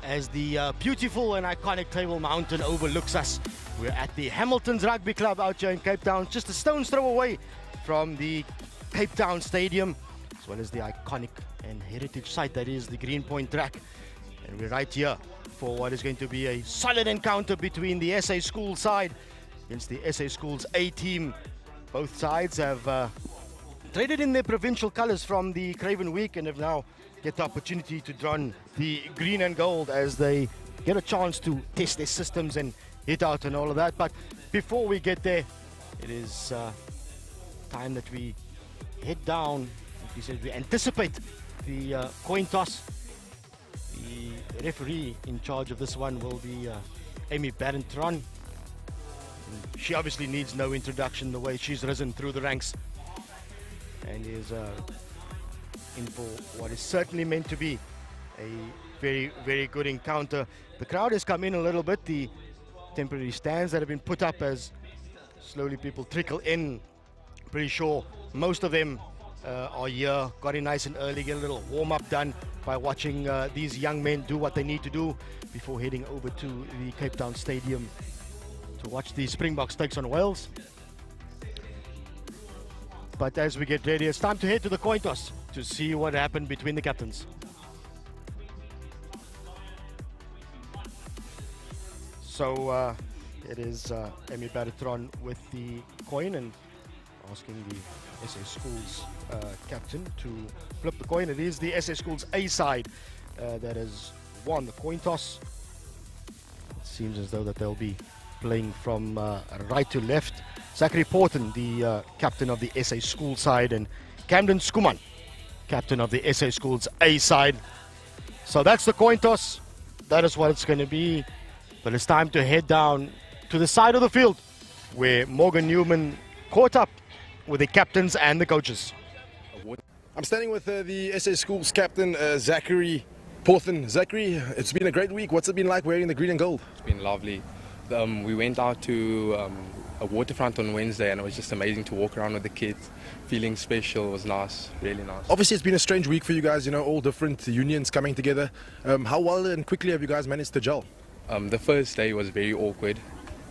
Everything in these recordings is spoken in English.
as the beautiful and iconic Table Mountain overlooks us. We're at the Hamilton's Rugby Club out here in Cape Town, just a stone's throw away from the Cape Town Stadium, as well as the iconic and heritage site that is the Greenpoint track. And we're right here for what is going to be a solid encounter between the SA Schools side against the SA Schools A team. Both sides have traded in their provincial colours from the Craven Week and have now get the opportunity to don the green and gold as they get a chance to test their systems and hit out and all of that. But before we get there, it is time that we head down. Like we said, we anticipate the coin toss. The referee in charge of this one will be Amy Barentron. She obviously needs no introduction the way she's risen through the ranks and is in for what is certainly meant to be a very, very good encounter. The crowd has come in a little bit. The temporary stands that have been put up as slowly people trickle in. Pretty sure most of them are here, got in nice and early, get a little warm-up done by watching these young men do what they need to do before heading over to the Cape Town Stadium to watch the Springboks takes on Wales. But as we get ready, it's time to head to the coin toss to see what happened between the captains. So it is Amy Barretron with the coin and asking the SA Schools captain to flip the coin. It is the SA Schools A side that has won the coin toss. It seems as though that they'll be playing from right to left. Zachary Porton, the captain of the SA School side, and Camden Skuman, captain of the SA Schools A side. So that's the coin toss. That is what it's going to be. But it's time to head down to the side of the field where Morgan Newman caught up with the captains and the coaches. I'm standing with the SA Schools captain, Zachary Porton. Zachary, it's been a great week. What's it been like wearing the green and gold? It's been lovely. We went out to a waterfront on Wednesday and it was just amazing to walk around with the kids. Feeling special, was nice, really nice. Obviously it's been a strange week for you guys, you know, all different unions coming together. How well and quickly have you guys managed to gel? The first day was very awkward,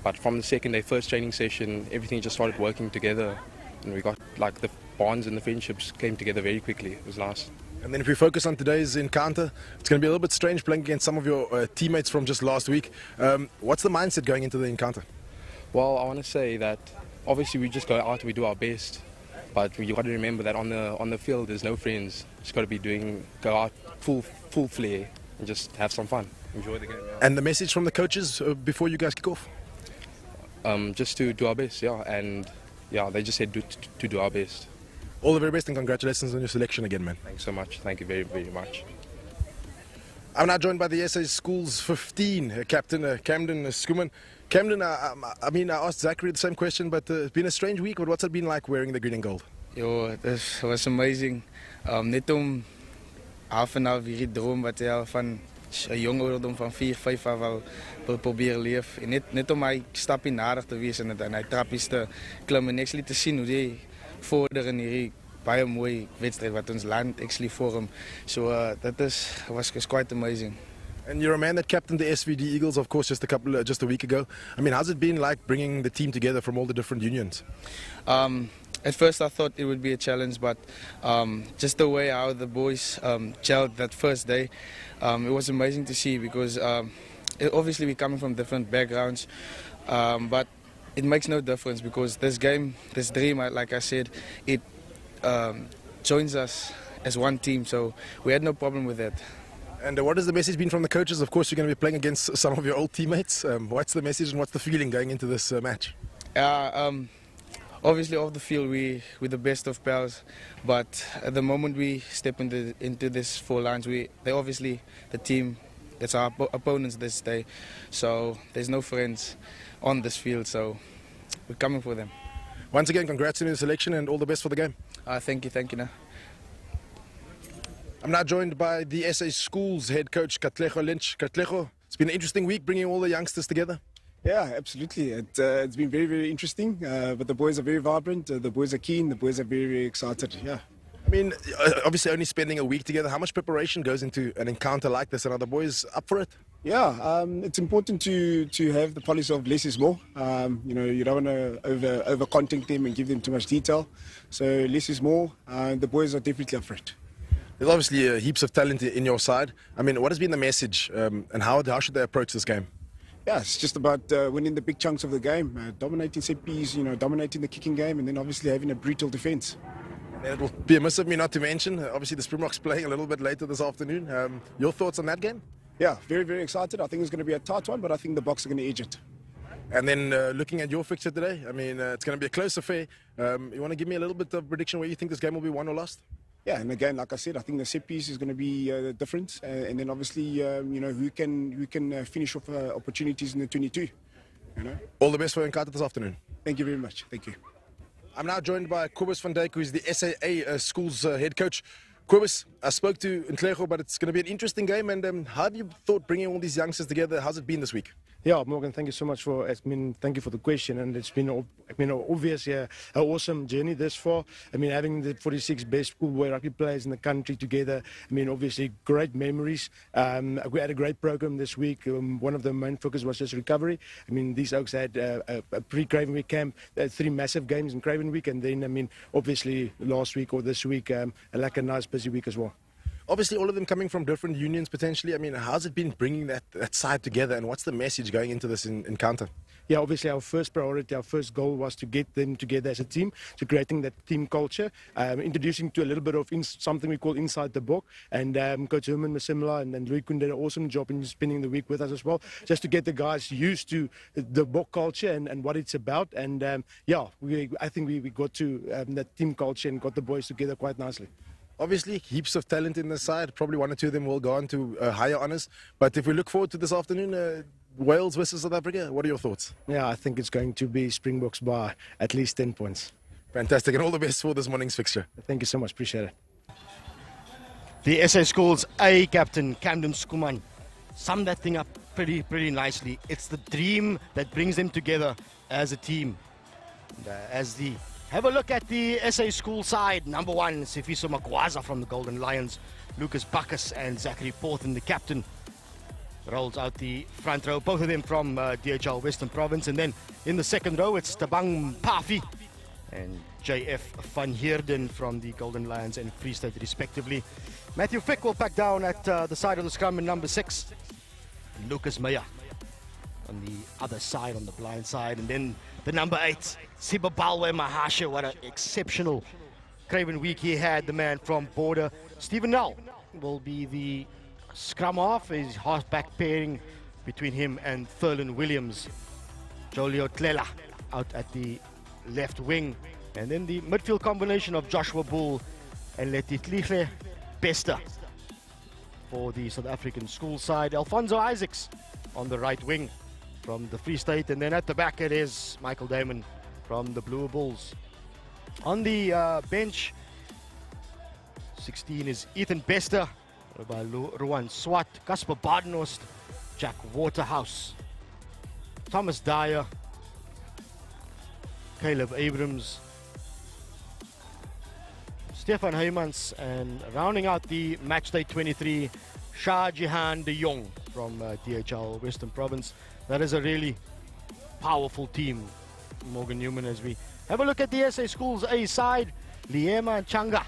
but from the second day, first training session, everything just started working together and we got like the bonds and the friendships came together very quickly. It was nice. And then if we focus on today's encounter, it's going to be a little bit strange playing against some of your teammates from just last week. What's the mindset going into the encounter? Well, I want to say that obviously we just go out and we do our best, but you got to remember that on the field there's no friends. Just got to be go out full flair and just have some fun, enjoy the game. Yeah. And the message from the coaches before you guys kick off? Just to do our best, yeah, and yeah, they just said to do our best. All the very best and congratulations on your selection again, man. Thanks so much. Thank you very, very much. I'm now joined by the SA Schools 15 captain, Camden Skuman. Camden, I mean, I asked Zachary the same question, but it's been a strange week. What's it been like wearing the green and gold? Yo, this was amazing. Net om half en half hierdie droom wat jy al van 'n jong ouderdom van 4, 5 af wil probeer leef. En net om hy stapie nader te wees en hy trappies te klim en actually te sien hoe die vorder in hierdie baie mooi wedstryd wat ons land actually vorm. So that was quite amazing. And you're a man that captained the SVD Eagles, of course, just a week ago. I mean, how's it been like bringing the team together from all the different unions? At first I thought it would be a challenge, but just the way how the boys gelled that first day, it was amazing to see because obviously we're coming from different backgrounds, but it makes no difference because this game, this dream, like I said, it joins us as one team, so we had no problem with that. And what has the message been from the coaches? Of course, you're going to be playing against some of your old teammates. What's the message and what's the feeling going into this match? Obviously, off the field, we're the best of pals, but at the moment we step into this 4 lines, they obviously the team. It's our opponents this day, so there's no friends on this field, so we're coming for them. Once again, congrats on your selection and all the best for the game. Thank you. Now. I'm now joined by the SA Schools head coach, Katlego Lynch. Katlego, it's been an interesting week bringing all the youngsters together. Yeah, absolutely. It's been very, very interesting, but the boys are very vibrant, the boys are keen, the boys are very, very excited, yeah. I mean, obviously only spending a week together. How much preparation goes into an encounter like this, and are the boys up for it? Yeah, it's important to have the policy of less is more. You know, you don't want to over content them and give them too much detail. So less is more. The boys are definitely up for it. There's obviously heaps of talent in your side. I mean, what has been the message, and how should they approach this game? Yeah, it's just about winning the big chunks of the game, dominating set piece, you know, dominating the kicking game, and then obviously having a brutal defence. It will be amiss of me not to mention, obviously the Springboks playing a little bit later this afternoon. Your thoughts on that game? Yeah, very, very excited. I think it's going to be a tight one, but I think the Boks are going to edge it. And then looking at your fixture today, I mean, it's going to be a close affair. You want to give me a little bit of prediction where you think this game will be won or lost? Yeah, and again, like I said, I think the set piece is going to be the difference, and then obviously, you know, who can finish off opportunities in the 22. You know. All the best for Untitled this afternoon. Thank you very much. Thank you. I'm now joined by Kobus van Dijk, who is the SAA Schools head coach. Kobus, I spoke to Ntlego, but it's going to be an interesting game. And how have you thought bringing all these youngsters together? How's it been this week? Yeah, Morgan, thank you so much thank you for the question. And it's been, obviously an awesome journey this far. I mean, having the 46 best schoolboy rugby players in the country together, I mean, obviously great memories. We had a great program this week. One of the main focus was just recovery. I mean, these Oaks had a pre-Craven Week camp, 3 massive games in Craven Week, and then, I mean, obviously last week or this week, like a nice busy week as well. Obviously, all of them coming from different unions potentially. I mean, how's it been bringing that side together, and what's the message going into this encounter? Yeah, obviously our first priority, our first goal was to get them together as a team, to creating that team culture, introducing to a little bit of something we call inside the book, and Coach Herman Masimla and Louis Kunde did an awesome job in spending the week with us as well, just to get the guys used to the book culture and what it's about. And yeah, I think we got to that team culture and got the boys together quite nicely. Obviously, heaps of talent in the side. Probably 1 or 2 of them will go on to higher honours. But if we look forward to this afternoon, Wales versus South Africa, what are your thoughts? Yeah, I think it's going to be Springboks by at least 10 points. Fantastic, and all the best for this morning's fixture. Thank you so much, appreciate it. The SA Schools A captain, Camden Skuman, summed that thing up pretty nicely. It's the dream that brings them together as a team. And, have a look at the SA School side. Number 1, Sifiso Magwaza from the Golden Lions. Lucas Bacchus and Zachary Porthen, the captain, rolls out the front row. Both of them from DHL Western Province. And then in the second row, it's Tabang Pafi and JF Van Heerden from the Golden Lions and Free State, respectively. Matthew Fick will pack down at the side of the scrum in number 6. Lucas Meyer on the other side, on the blind side. And then the number 8, Sibabalwe Mahashe. What an exceptional Craven week he had, the man from Border. Stephen Null will be the scrum half, his halfback pairing between him and Thurlan Williams. Jolio Tlela out at the left wing. And then the midfield combination of Joshua Bull and Letitlihle Bester for the South African school side. Alfonso Isaacs on the right wing from the Free State, and then at the back it is Michael Damon from the Blue Bulls. On the bench, 16 is Ethan Bester, by Ruan Swat, Casper Badenhorst, Jack Waterhouse, Thomas Dyer, Caleb Abrams, Stefan Heymans, and rounding out the matchday 23, Shah Jihan de Jong from DHL Western Province. That is a really powerful team, Morgan Newman. As we have a look at the SA Schools A side, Liema Changa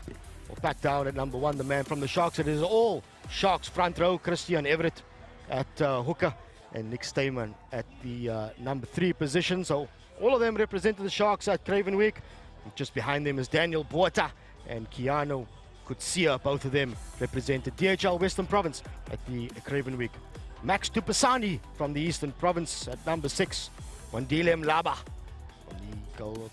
will back down at number 1, the man from the Sharks. It is all Sharks front row, Christian Everett at hooker and Nick Stayman at the number 3 position. So all of them represented the Sharks at Craven Week. And just behind them is Daniel Botha and Keanu Kutsia. Both of them represented DHL Western Province at the Craven Week. Max Tupasani from the Eastern Province at number 6. Wandile Mlaba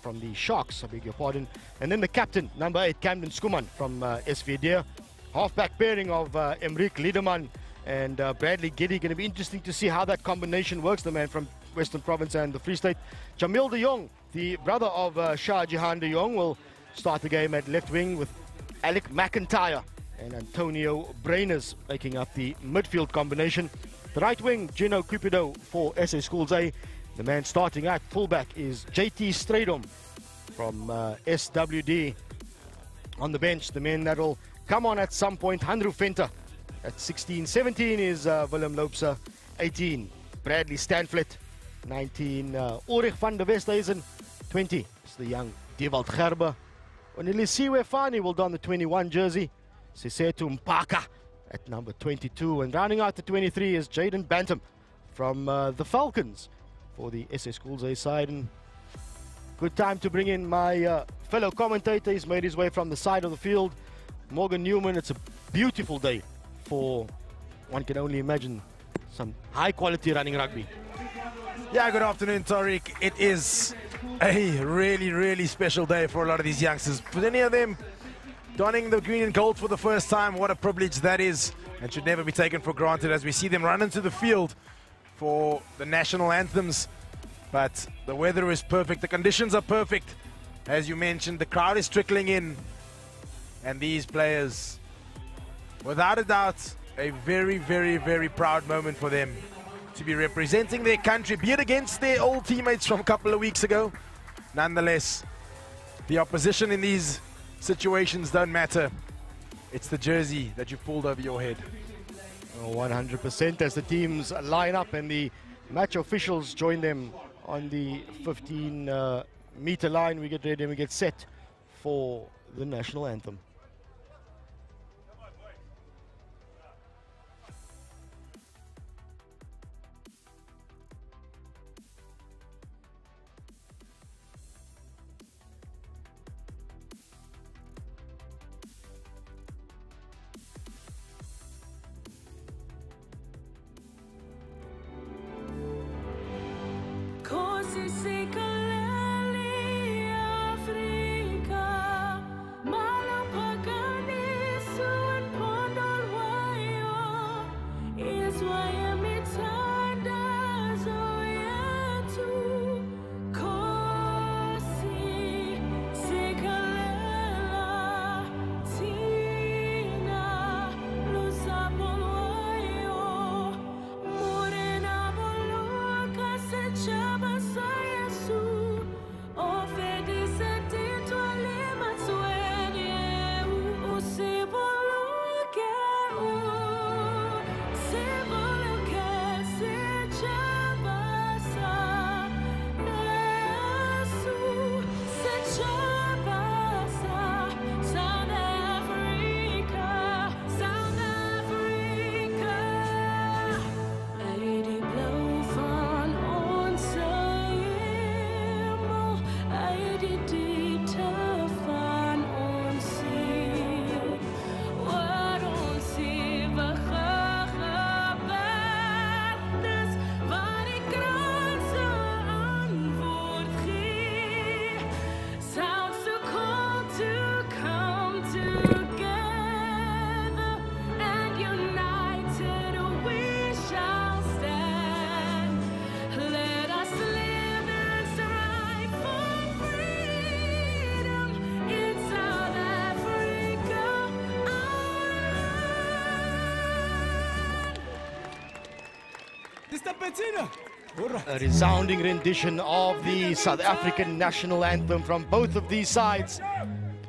from the Sharks, I beg your pardon. And then the captain, number 8, Camden Skuman from SVD. Halfback pairing of Emric Liederman and Bradley Giddy. Going to be interesting to see how that combination works, the man from Western Province and the Free State. Jamil de Jong, the brother of Shah Jihan de Jong, will start the game at left wing with Alec McIntyre and Antonio Brainers making up the midfield combination. The right wing, Gino Cupido for SA Schools A. The man starting at fullback is JT Strydom from SWD. on the bench. The men that will come on at some point, Handru Venter at 16. 17 is Willem Loopse. 18, Bradley Stanflet. 19, Ulrich van der Westhuizen. 20 is the young Dewald Gerber. Onelisiwe Fani will don the 21 jersey. Sisetu Mpaka at number 22. And rounding out the 23 is Jaden Bantam from the Falcons for the SA Schools A side. And good time to bring in my fellow commentator. He's made his way from the side of the field, Morgan Newman. It's a beautiful day for, one can only imagine, some high quality running rugby. Yeah, good afternoon, Tariq. It is a really special day for a lot of these youngsters. For many of them, donning the green and gold for the first time, what a privilege that is, and should never be taken for granted as we see them run into the field for the national anthems. But the weather is perfect, the conditions are perfect. As you mentioned, the crowd is trickling in, and these players, without a doubt, a very proud moment for them to be representing their country, be it against their old teammates from a couple of weeks ago. Nonetheless, the opposition in these situations don't matter. It's the jersey that you've pulled over your head. 100% as the teams line up and the match officials join them on the 15-meter line. We get ready and we get set for the national anthem. A resounding rendition of the South African national anthem from both of these sides.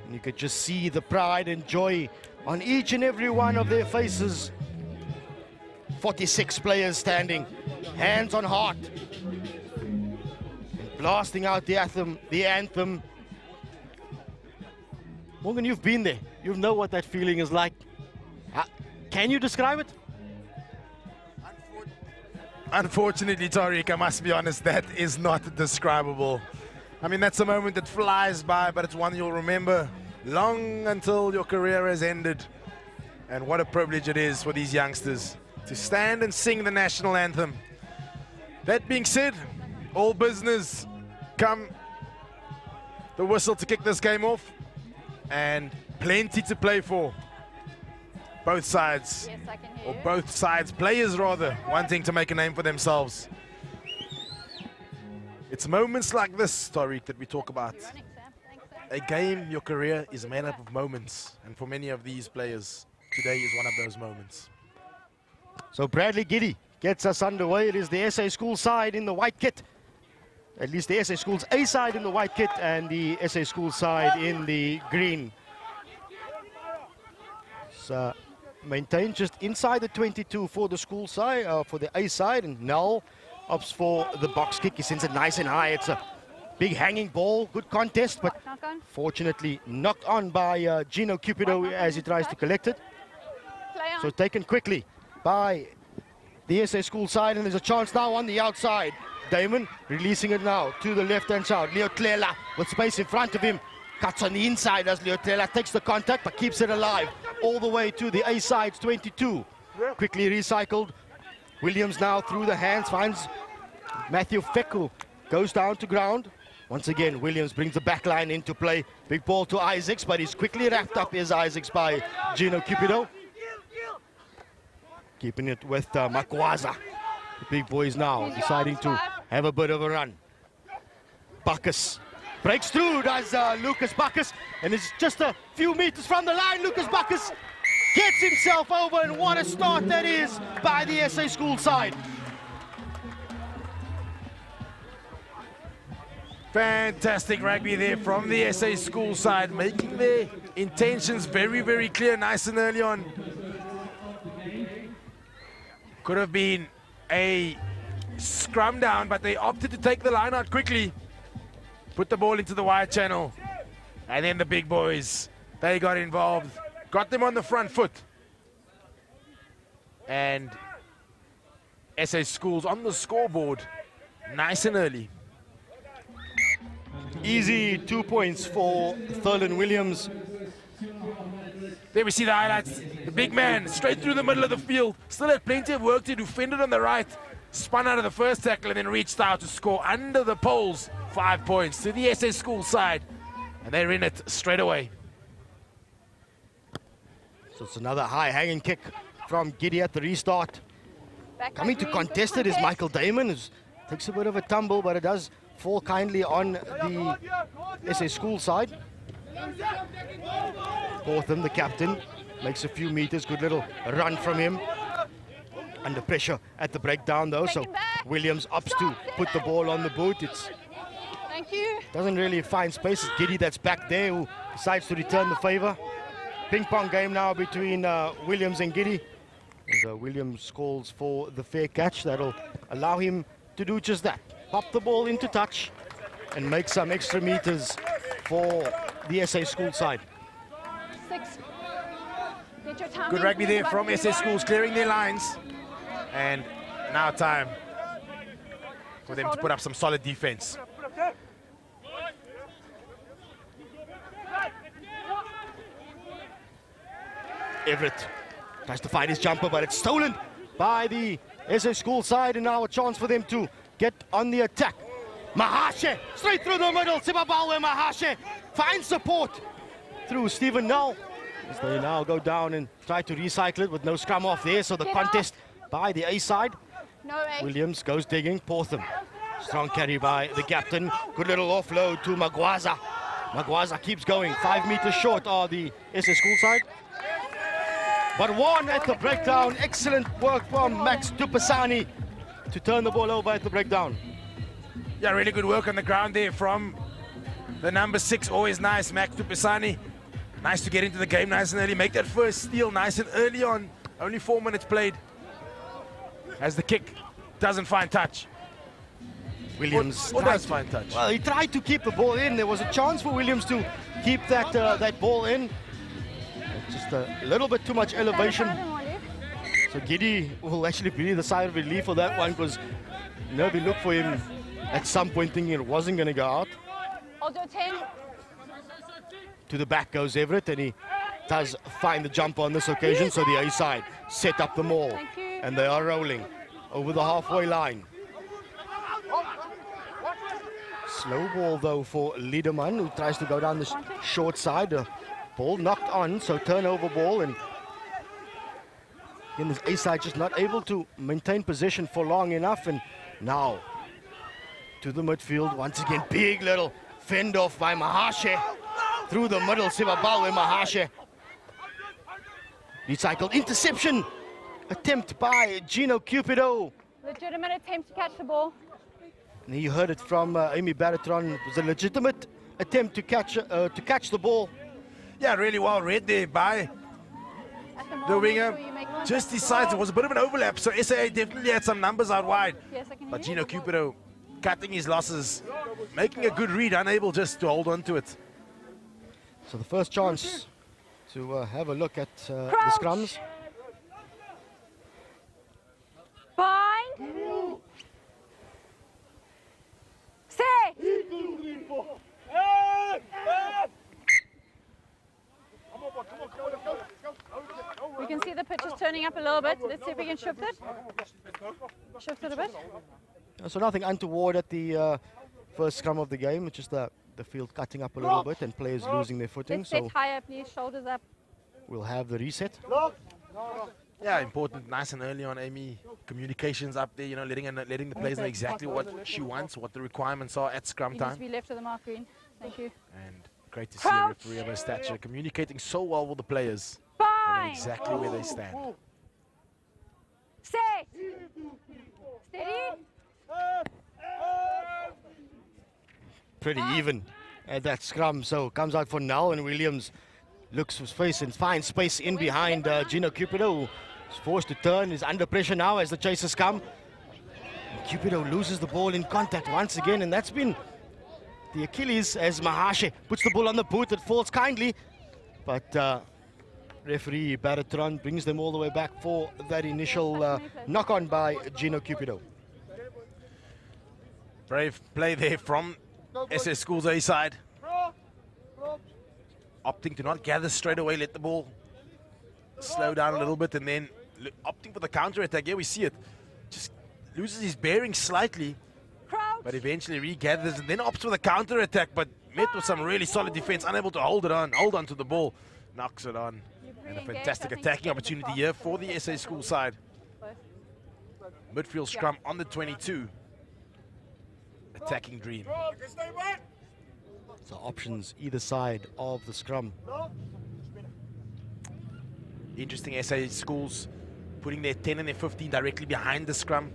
And you could just see the pride and joy on each and every one of their faces. 46 players standing, hands on heart, and blasting out the anthem. Morgan, you've been there. You know what that feeling is like. Can you describe it? Unfortunately, Tariq, I must be honest, that is not describable. I mean, that's a moment that flies by, but it's one you'll remember long until your career has ended. And what a privilege it is for these youngsters to stand and sing the national anthem. That being said, all business come the whistle to kick this game off, and plenty to play for. Both sides, yes, I can hear or you. both sides, players rather, wanting to make a name for themselves. It's moments like this, Tariq, that we talk about. Running, Sam. Thanks, Sam. A game, your career is made up of moments, and for many of these players, today is one of those moments. So Bradley Giddy gets us underway. It is the SA School side in the white kit. At least the SA Schools A side in the white kit and the SA School side in the green. So maintained just inside the 22 for the school side, for the A side, and Null opts for the box kick. He sends it nice and high. It's a big hanging ball, good contest, but fortunately knocked on by Gino Cupido as he tries to collect it. So taken quickly by the SA school side, and there's a chance now on the outside. Damon releasing it now to the left-hand side. Leo Tlela with space in front of him. Cuts on the inside as Leo Tlela takes the contact but keeps it alive all the way to the A side's 22. Quickly recycled. Williams now through the hands, finds Matthew Feku. Goes down to ground. Once again, Williams brings the back line into play. Big ball to Isaacs, but he's quickly wrapped up as Isaacs by Gino Cupido. Keeping it with Makwaza. The big boys now deciding to have a bit of a run. Bacchus breaks through, does Lucas Bacchus, and it's just a few meters from the line. Lucas Bacchus gets himself over, and what a start that is by the SA school side. Fantastic rugby there from the SA school side, making their intentions very, very clear, nice and early on. Could have been a scrum down, but they opted to take the line out quickly. Put the ball into the wide channel. And then the big boys, they got involved. Got them on the front foot. And SA Schools on the scoreboard, nice and early. Easy 2 points for Thurlan Williams. There we see the highlights. The big man straight through the middle of the field. Still had plenty of work to do. Fended on the right. Spun out of the first tackle and then reached out to score under the poles. 5 points to the SA school side. And they're in it straight away. So it's another high hanging kick from Giddy at the restart. Coming to contest it is Michael Damon, who takes a bit of a tumble, but it does fall kindly on the SA school side. Botham, the captain, makes a few meters. Good little run from him. Under pressure at the breakdown though, so Williams opts to put the ball on the boot. It's doesn't really find space. It's Giddy that's back there who decides to return the favor. Ping pong game now between Williams and Giddy. And, Williams calls for the fair catch. That'll allow him to do just that. Pop the ball into touch and make some extra meters for the SA school side. Good rugby there from SA Schools, clearing their lines. And now time for them to put up some solid defense. Everett tries to find his jumper, but it's stolen by the SA school side, and now a chance for them to get on the attack. Mahashe, straight through the middle. Sibabawe Mahashe finds support through Stephen Null. As they now go down and try to recycle it with no scrum off there, so the contest by the A side. Williams goes digging. Portham, strong carry by the captain. Good little offload to Magwaza. Magwaza keeps going. 5 meters short are the SA school side. But one at the breakdown. Excellent work from Max Tupasani to turn the ball over at the breakdown. Yeah, really good work on the ground there from the number 6. Always nice, Max Tupasani. Nice to get into the game nice and early. Make that first steal nice and early on. Only 4 minutes played. As the kick doesn't find touch. Williams or does find touch. Well, he tried to keep the ball in. There was a chance for Williams to keep that ball in. Just a little bit too much elevation. So Giddy will actually breathe a sigh of relief for that one, because Nerby looked for him at some point thinking it wasn't going to go out. To the back goes Everett, and he does find the jump on this occasion. So the A side set up the maul, and they are rolling over the halfway line. Slow ball though for Liederman, who tries to go down the short side. Ball knocked on, so turnover ball, and again this A side just not able to maintain possession for long enough. And now to the midfield once again. Big little fend off by Mahashe through the middle. Sibabawe Mahashe. Recycled interception attempt by Gino Cupido. Legitimate attempt to catch the ball. And you heard it from Amy Baratron. It was a legitimate attempt to catch the ball. Yeah, really well read there by At the The moment, winger make sure you make contact just with the decides ball. it was a bit of an overlap, so SAA definitely had some numbers out wide. Yes, I can But hear Gino you. Cupido cutting his losses, making a good read, unable just to hold on to it. So the first chance to have a look at the Crouch. scrums. Bind. Stay. We can see the pitch is turning up a little bit. Let's see if we can shift it. Shift it a bit. So nothing untoward at the first scrum of the game. It's just the field cutting up a little bit and players losing their footing. Let's So set higher, please. Shoulders up. we'll have the reset. Yeah, important, nice and early on, Amy. Communications up there, you know, letting the players know exactly what she wants, what the requirements are at scrum You need to time. be left of the mark, Green. Thank you. And great to see a Crouch. referee of her stature communicating so well with the players. They know Bind. exactly where they stand. Stay. Steady. Pretty even at that scrum. So comes out for Null, and Williams looks for space and finds space in behind Gino Cupido, who is forced to turn. Is under pressure now as the chasers come. And Cupido loses the ball in contact once again, and that's been the Achilles as Mahashe puts the ball on the boot. It falls kindly, but referee Baratron brings them all the way back for that initial knock-on by Gino Cupido. Brave play there from SS Schools A side. Opting to not gather straight away, let the ball slow down a little bit, and then opting for the counter attack. Yeah, we see it. Just loses his bearing slightly, Crouch. but eventually regathers and then opts for the counter attack, but met with some really solid defense, unable to hold on to the ball, knocks it on. And a fantastic attacking opportunity here for the SA School side. Midfield scrum on the 22. Attacking dream. So options either side of the scrum. Interesting SA Schools putting their 10 and their 15 directly behind the scrum,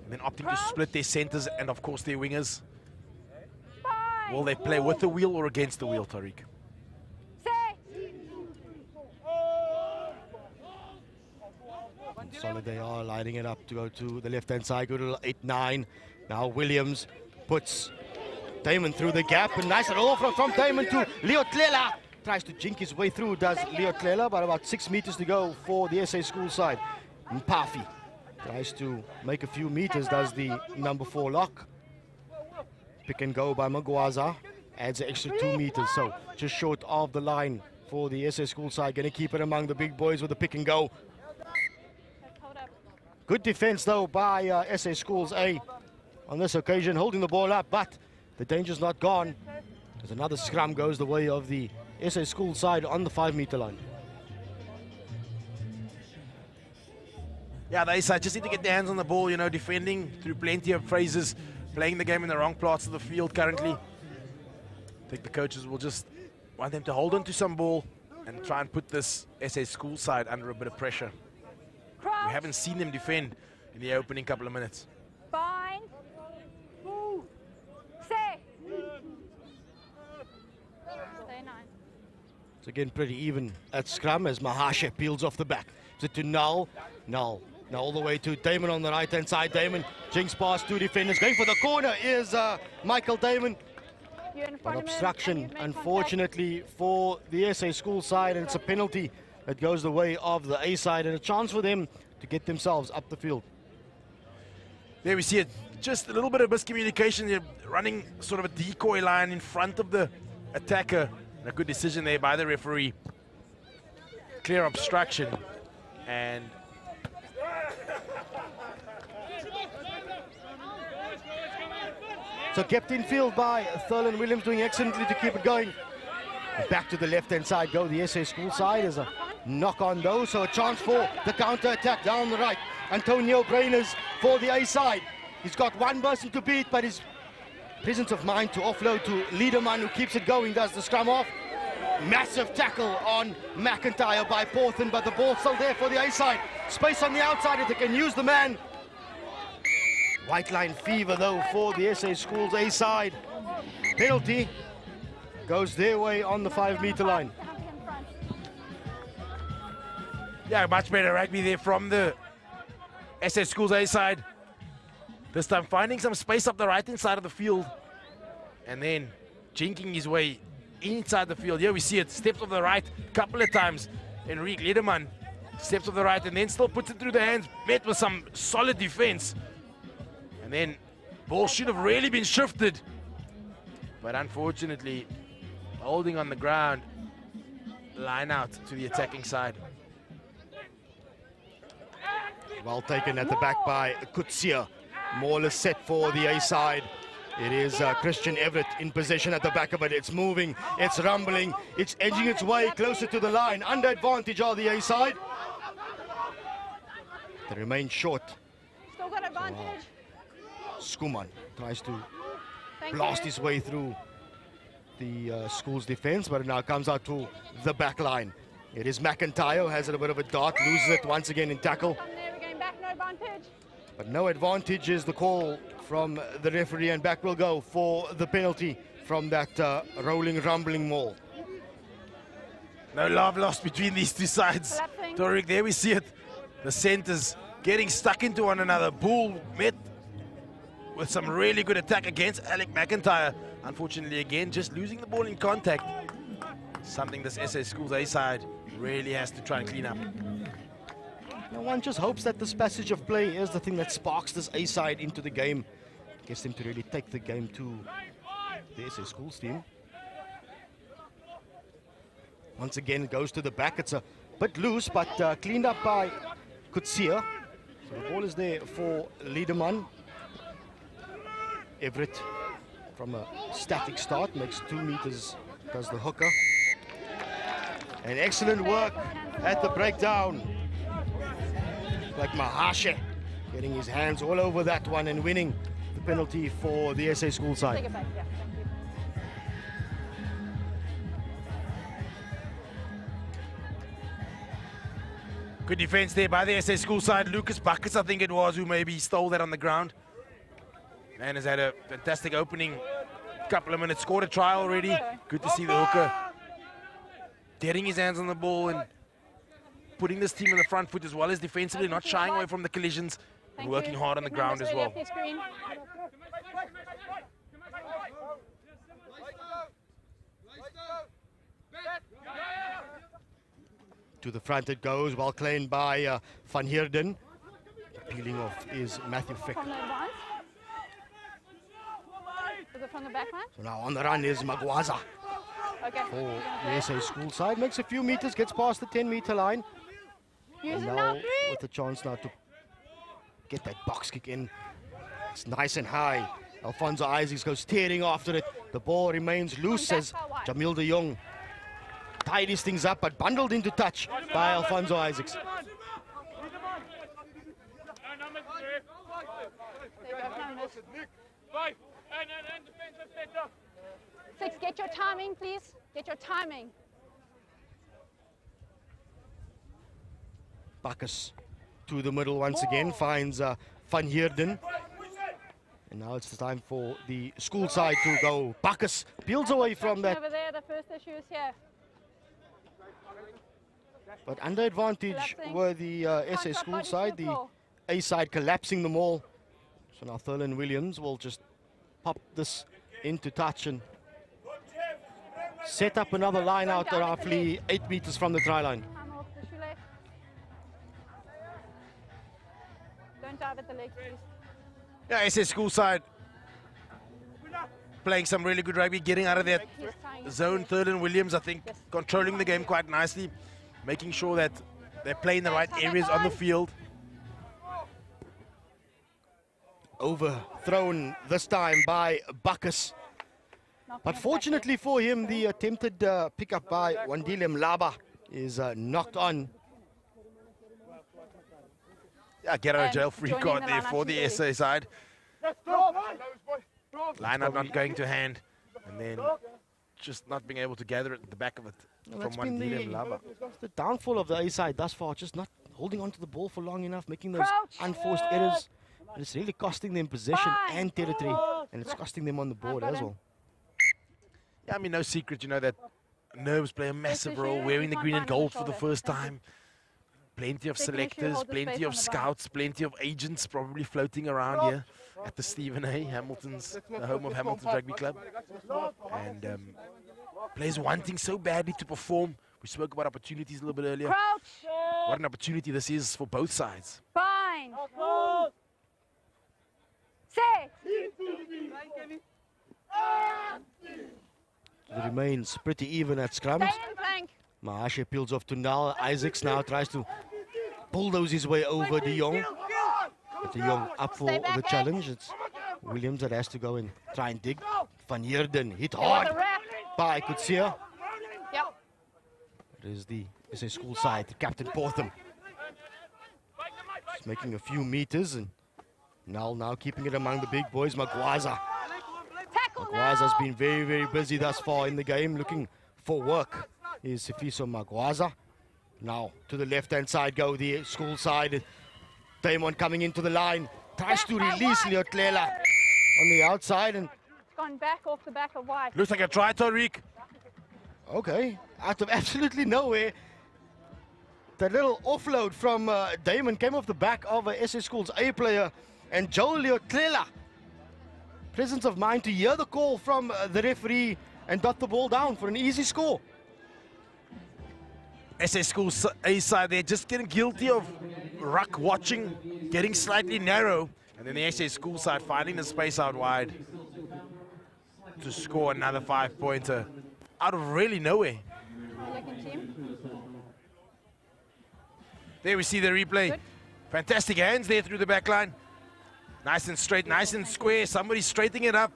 and then opting to split their centers and of course their wingers. Bind. Will they play with the wheel or against the wheel, Tariq? Stay. Solid they are, lining it up to go to the left-hand side, go to 8-9. Now Williams puts Damon through the gap, and nice roll from Damon to Leo Tlela. Tries to jink his way through, does Leo Tlela, but about 6 meters to go for the SA School side. Mpafi tries to make a few meters, does the number 4 lock. Pick and go by Magwaza, adds an extra 2 meters, so just short of the line for the SA School side. Going to keep it among the big boys with the pick and go. Hold up. Good defense though by SA Schools A on this occasion, holding the ball up, but the danger's not gone. As another scrum goes the way of the SA School side on the 5-meter line. Yeah, the A side just need to get their hands on the ball, you know, defending through plenty of phrases, playing the game in the wrong parts of the field currently. I think the coaches will just want them to hold on to some ball and try and put this SA School side under a bit of pressure. We Crouch. haven't seen them defend in the opening couple of minutes. Bind. Stay. Stay 9. It's again pretty even at scrum as Mahashe peels off the back. Is it to Null? Null. Now all the way to Damon on the right-hand side. Damon jinks past 2 defenders. Going for the corner is Michael Damon. You're in An front of him, and obstruction, you've made unfortunately, for the SA School side, and it's a penalty that goes the way of the A side, and a chance for them to get themselves up the field. There we see it. Just a little bit of miscommunication. They're running sort of a decoy line in front of the attacker. And a good decision there by the referee. Clear obstruction. And So kept in field by Thurlan Williams, doing excellently to keep it going. Back to the left-hand side go the SA School side as a knock on though, so a chance for the counter-attack down the right. Antonio Brainers for the A side. He's got one person to beat, but his presence of mind to offload to Liederman, who keeps it going, does the scrum off. Massive tackle on McIntyre by Porthen, but the ball's still there for the A side. Space on the outside if they can use the man. White line fever though for the SA Schools A side. Penalty goes their way on the 5-meter line. Yeah, much better rugby there from the SA Schools A side. This time finding some space up the right-hand side of the field. And then jinking his way inside the field. Here we see it, steps of the right a couple of times. Enrique Lederman steps of the right and then still puts it through the hands, met with some solid defense. And then ball should have really been shifted. But unfortunately, holding on the ground, line out to the attacking side. Well taken at the back by Kutsia. Maul is set for the A side. It is Christian Everett in possession at the back of it. It's moving, it's rumbling, it's edging its way closer to the line. Under advantage are the A side. They remain short. Still got advantage. Skuman tries to blast his way through the Schools defense, but it now comes out to the back line. It is McIntyre who has a bit of a dart, loses it once again in tackle. Come there, we're going back, no advantage. But no advantage is the call from the referee, and back will go for the penalty from that rolling, rumbling maul. No love lost between these two sides. Collapsing. Torik, there we see it. The centers getting stuck into one another. Bull met with some really good attack against Alec McIntyre. Unfortunately, again, just losing the ball in contact. Something this SA Schools A side really has to try and clean up. Now one just hopes that this passage of play is the thing that sparks this A side into the game. Gets them to really take the game to the SA Schools team. Once again, it goes to the back. It's a bit loose, but cleaned up by Kutsia. So the ball is there for Liederman. Everett from a static start makes 2 meters, does the hooker. And excellent work at the breakdown. Like Mahashe getting his hands all over that one and winning the penalty for the SA Schools side. Take it back, yeah, thank you. Good defense there by the SA Schools side. Lucas Buckets, I think it was, who maybe stole that on the ground. Man has had a fantastic opening couple of minutes, scored a try already. Good to see the hooker getting his hands on the ball and putting this team on the front foot as well as defensively, not shying away from the collisions and working hard on the ground as well. To the front it goes, well claimed by Van Heerden. Peeling off is Matthew Fick. From the advance. Is it from the back line? So now on the run is Magwaza Okay. for the SA Schools side. Makes a few meters, gets past the 10-meter line. Use And it now now, three. with a chance now to get that box kick in. It's nice and high. Alfonso Isaacs goes tearing after it. The ball remains loose as Jamil de Jong tidies things up, but bundled into touch by Alfonso Isaacs. There you go, Flanders. 6, get your timing, please. Get your timing. Bacchus to the middle once again, finds Van Heerden. And now it's the time for the school side to go. Bacchus peels away from that, Over there, the first issue is here. but under advantage were the SA School side, the A side collapsing them all. So now Thurlan Williams will just pop this into touch and set up another line out roughly 8 meters from the try line. Time off the shoelace. Don't dive at the legs, please. Yeah, SA School side playing some really good rugby, getting out of that He's tying zone. Thurlan Williams, I think, controlling the game quite nicely, making sure that they play in the right areas on the field. Overthrown this time by Bacchus. But fortunately for him, the attempted pickup by Wandile Mlaba is knocked on. Yeah, get out of And jail free joining card the there lineup for the today. SA side. Line-up not going to hand, and then just not being able to gather it at the back of it Well, from that's been Wandile Mlaba. the downfall of the A side thus far, just not holding on to the ball for long enough, making those Crouch. unforced errors. And it's really costing them possession and territory, and it's costing them on the board as well. Yeah, I mean, no secret, you know, that nerves play a massive role. Wearing the green and gold for the first time, plenty of They can actually selectors, hold the plenty space of on the bar. scouts, plenty of agents probably floating around here at the Stephen A. Hamilton's, the home of Hamilton's Rugby Club. And players wanting so badly to perform. We spoke about opportunities a little bit earlier. Crouch. What an opportunity this is for both sides. Fine. Set. It remains pretty even at scrums. Stay in flank. Mahashe peels off to Nal. Isaacs now tries to bulldoze his way over De Jong. But De Jong up for Stay back, the challenge. It's Williams that has to go and try and dig. Van Heerden hit There was hard a wrap. by Kutsia. Yep. It is the SA school side, Captain Portham. Just making a few meters, and Nal now keeping it among the big boys. Magwaza. Tackle Magwaza's now. been very, very busy thus far in the game, looking for work. Is Sifiso Magwaza. Now to the left-hand side go the school side. Damon coming into the line. Tries to release Leotlela on the outside, and It's gone back off the back of wide. Looks like a try, Tariq. okay, out of absolutely nowhere. That little offload from Damon came off the back of a SA Schools A player, and Joe Leotlela. Presence of mind to hear the call from the referee and dot the ball down for an easy score. SA Schools A side, they're just getting guilty of ruck watching, getting slightly narrow, and then the SA School side finding the space out wide to score another 5-pointer out of really nowhere. Second team. There we see the replay. Good. Fantastic hands there through the back line. Nice and straight, nice and square. Somebody straightening it up.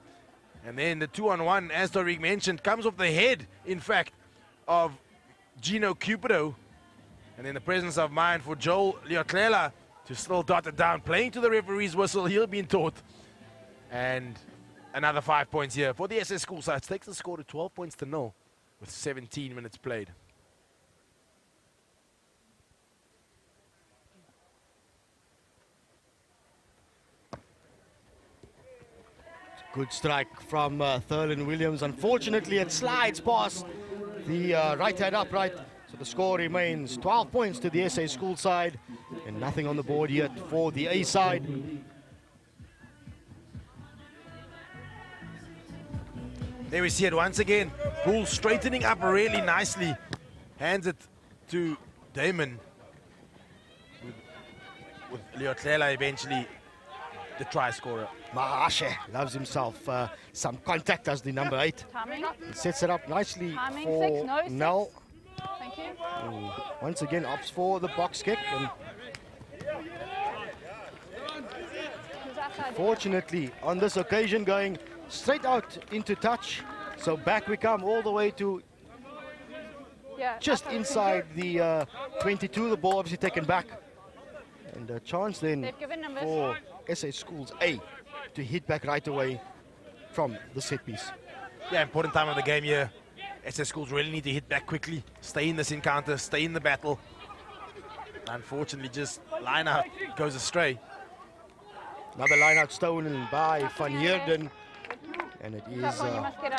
And then the 2-on-1, as Tariq mentioned, comes off the head, in fact, of Gino Cupido. And then the presence of mind for Joel Leotlela to still dot it down. Playing to the referee's whistle, he'll be taught. And another 5 points here for the SA School side. Takes the score to 12 points to 0 with 17 minutes played. Good strike from Thurlan Williams. Unfortunately, it slides past the right hand upright. So the score remains 12 points to the SA School side and nothing on the board yet for the A side. There we see it once again. Bull straightening up really nicely. Hands it to Damon. With Leotlela eventually the try scorer. Mahashe loves himself some contact as the number 8. Timing. He sets it up nicely Timing, for 6, no, 6. Nel. Thank you. Once again opts for the box kick, and Who's outside? fortunately on this occasion going straight out into touch. So back we come all the way to Yeah, just outside. inside the 22. The ball obviously taken back, and a chance then They've given numbers. for SA Schools A to hit back right away from the set piece. Yeah, important time of the game here. SA Schools really need to hit back quickly, stay in this encounter, stay in the battle. Unfortunately, just line out goes astray. Another line out stolen by Van Heerden, and it is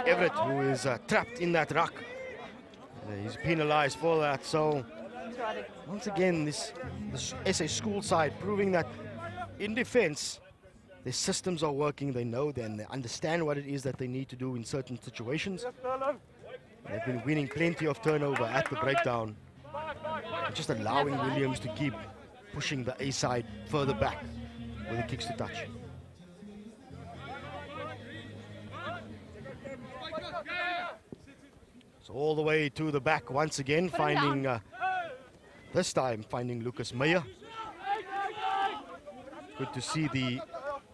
Everett who is trapped in that ruck. He's penalized for that. So once again, this SA School side proving that in defense, their systems are working. They know then, they understand what it is that they need to do in certain situations. They've been winning plenty of turnover at the breakdown, and just allowing Williams to keep pushing the A side further back with the kicks to touch. So all the way to the back once again, finding this time finding Lucas Meyer. Good to see the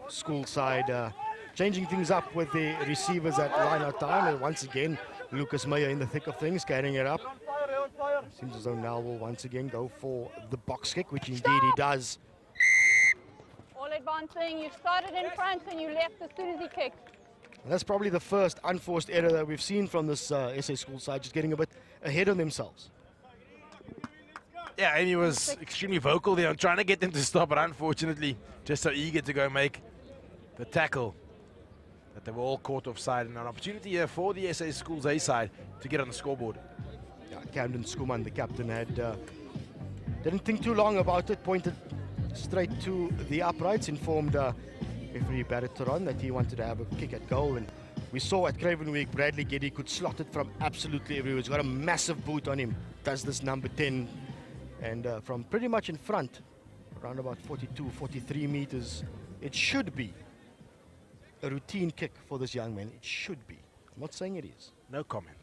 school side changing things up with the receivers at line-out time. And once again, Lucas Meyer in the thick of things, carrying it up. Seems as though now will once again go for the box kick, which indeed he does. All advancing. You started in front and you left as soon as he kicked. And that's probably the first unforced error that we've seen from this SA School side, just getting a bit ahead of themselves. Yeah, Amy was extremely vocal there on trying to get them to stop, but unfortunately, just so eager to go make the tackle that they were all caught offside, and an opportunity here for the SA Schools A side to get on the scoreboard. Yeah, Camden Skuman, the captain, had Didn't think too long about it, pointed straight to the uprights, informed referee Barrett Turon that he wanted to have a kick at goal. And we saw at Craven Week, Bradley Giddy could slot it from absolutely everywhere. He's got a massive boot on him, does this number 10. And from pretty much in front, around about 42, 43 meters, it should be a routine kick for this young man. It should be. I'm not saying it is. No comment.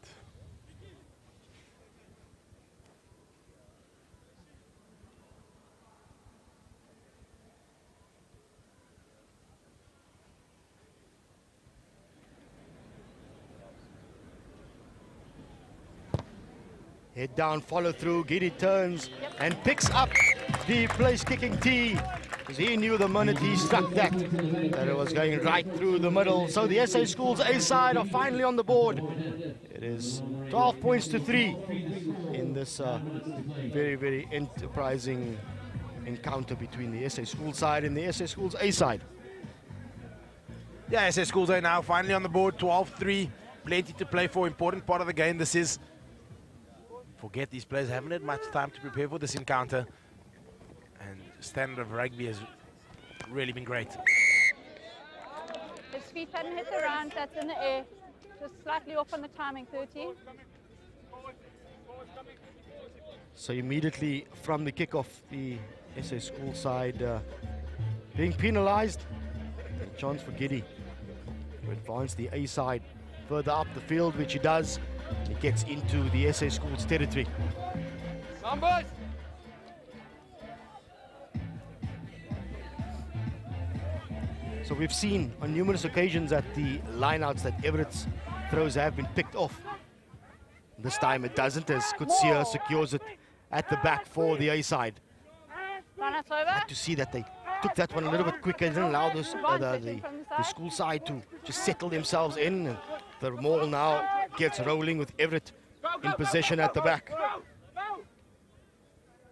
Head down, follow through. Giddy turns and picks up the place kicking tee, because he knew the minute he struck that it was going right through the middle. So the SA Schools A side are finally on the board. It is 12 points to 3 in this very, very enterprising encounter between the SA Schools side and the SA Schools A side. Yeah, SA Schools are now finally on the board, 12-3. Plenty to play for, important part of the game this is. Forget these players haven't had much time to prepare for this encounter. And standard of rugby has really been great. His feet hadn't hit the ground, that's in the air. Just slightly off on the timing, 13. So immediately from the kickoff, the SA School side being penalized. A chance for Giddy to advance the A side further up the field, which he does. He gets into the SA Schools territory. Numbers. So we've seen on numerous occasions that the lineouts that Everett's throws have been picked off. This time it doesn't, as Kutsia secures it at the back for the A side. Like to see that they took that one a little bit quicker, didn't allow this, the school side to just settle themselves in. And the maul now gets rolling with Everett in possession at the back.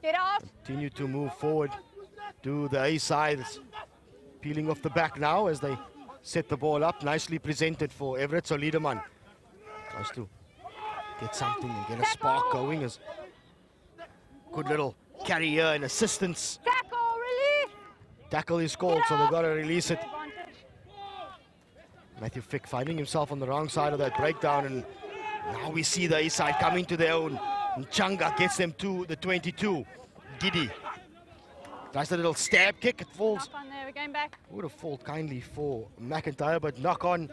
Get out. Continue to move forward to the A side. It's peeling off the back now as they set the ball up. Nicely presented for Everett. So Liederman tries to get something and get a spark going. As good little carry here and assistance. Tackle, release. Tackle is called, so they've got to release it. Matthew Fick finding himself on the wrong side of that breakdown, and now we see the A side coming to their own. And Changa gets them to the 22. Giddy tries a little stab kick, it falls. Knock on there, we're going back. Would have fallen kindly for McIntyre, but knock on.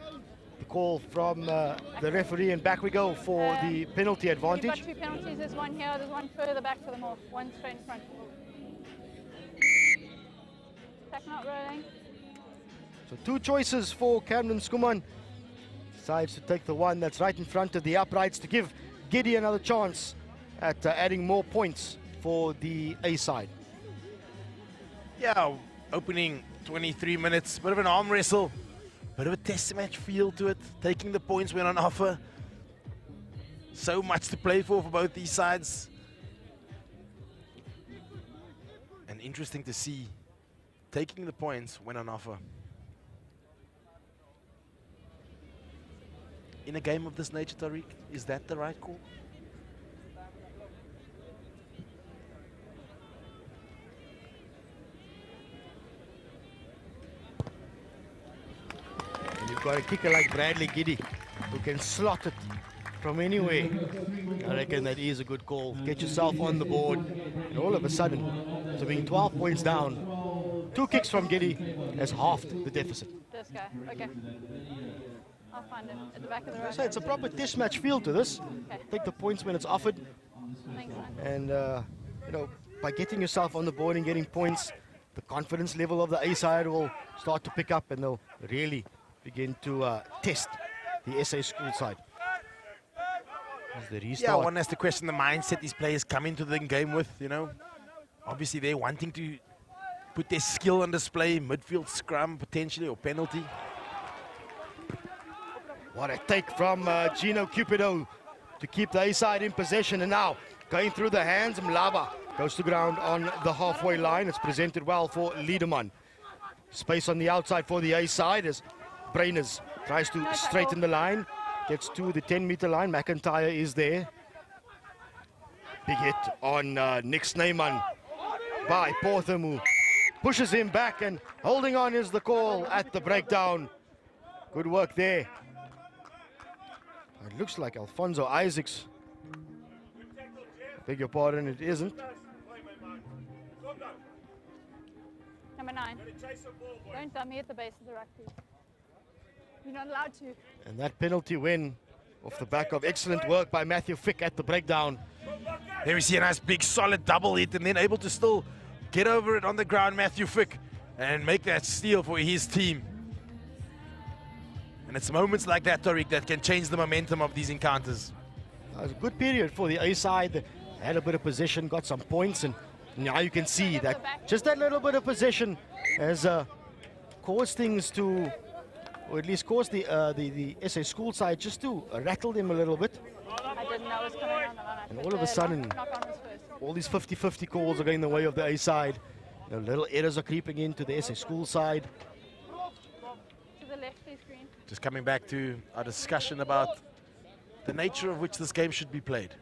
The call from the referee, and back we go for the penalty advantage. You've got 2 penalties, there's one here, there's one further back for them all. One straight in front. Tack not rolling. So 2 choices for Camden Skuman. Decides to take the one that's right in front of the uprights to give Giddy another chance at adding more points for the A side. Yeah, opening 23 minutes, bit of an arm wrestle, bit of a test match feel to it, taking the points when on offer. So much to play for both these sides. And interesting to see, taking the points when on offer. In a game of this nature, Tariq, is that the right call? And you've got a kicker like Bradley Giddy who can slot it from anywhere. I reckon that is a good call. Get yourself on the board, and all of a sudden, so being 12 points down, 2 kicks from Giddy has halved the deficit. This guy, okay. I'll find it at the back of the road. So it's a proper test match feel to this. Okay. Take the points when it's offered. Thanks, man. And, you know, by getting yourself on the board and getting points, the confidence level of the A side will start to pick up, and they'll really begin to test the SA School side. As the restart. Yeah, one has to question the mindset these players come into the game with, you know. Obviously, they're wanting to put their skill on display, midfield scrum potentially, or penalty. What a take from Gino Cupido to keep the A side in possession, and now going through the hands, Mlaba goes to ground on the halfway line. It's presented well for Liederman. Space on the outside for the A side as Brainers tries to straighten the line, gets to the 10-meter line. McIntyre is there. Big hit on Nick Snyman by Portham, who pushes him back, and holding on is the call at the breakdown. Good work there. It looks like Alfonso Isaacs. Beg your pardon, it isn't. Number 9. Don't dummy at the base of the rugby. You're not allowed to. And that penalty win off the back of excellent work by Matthew Fick at the breakdown. There we see a nice big solid double hit, and then able to still get over it on the ground, Matthew Fick, and make that steal for his team. And it's moments like that, Tariq, that can change the momentum of these encounters. It was a good period for the A side. They had a bit of possession, got some points, and now you can see that just that little bit of possession has caused things to, or at least caused the SA school side just to rattle them a little bit. I didn't know it was coming on the line. And all of a sudden, all these 50-50 calls are going the way of the A side. You know, little errors are creeping into the SA school side. To the left, please, Green. Just coming back to our discussion about the nature of which this game should be played.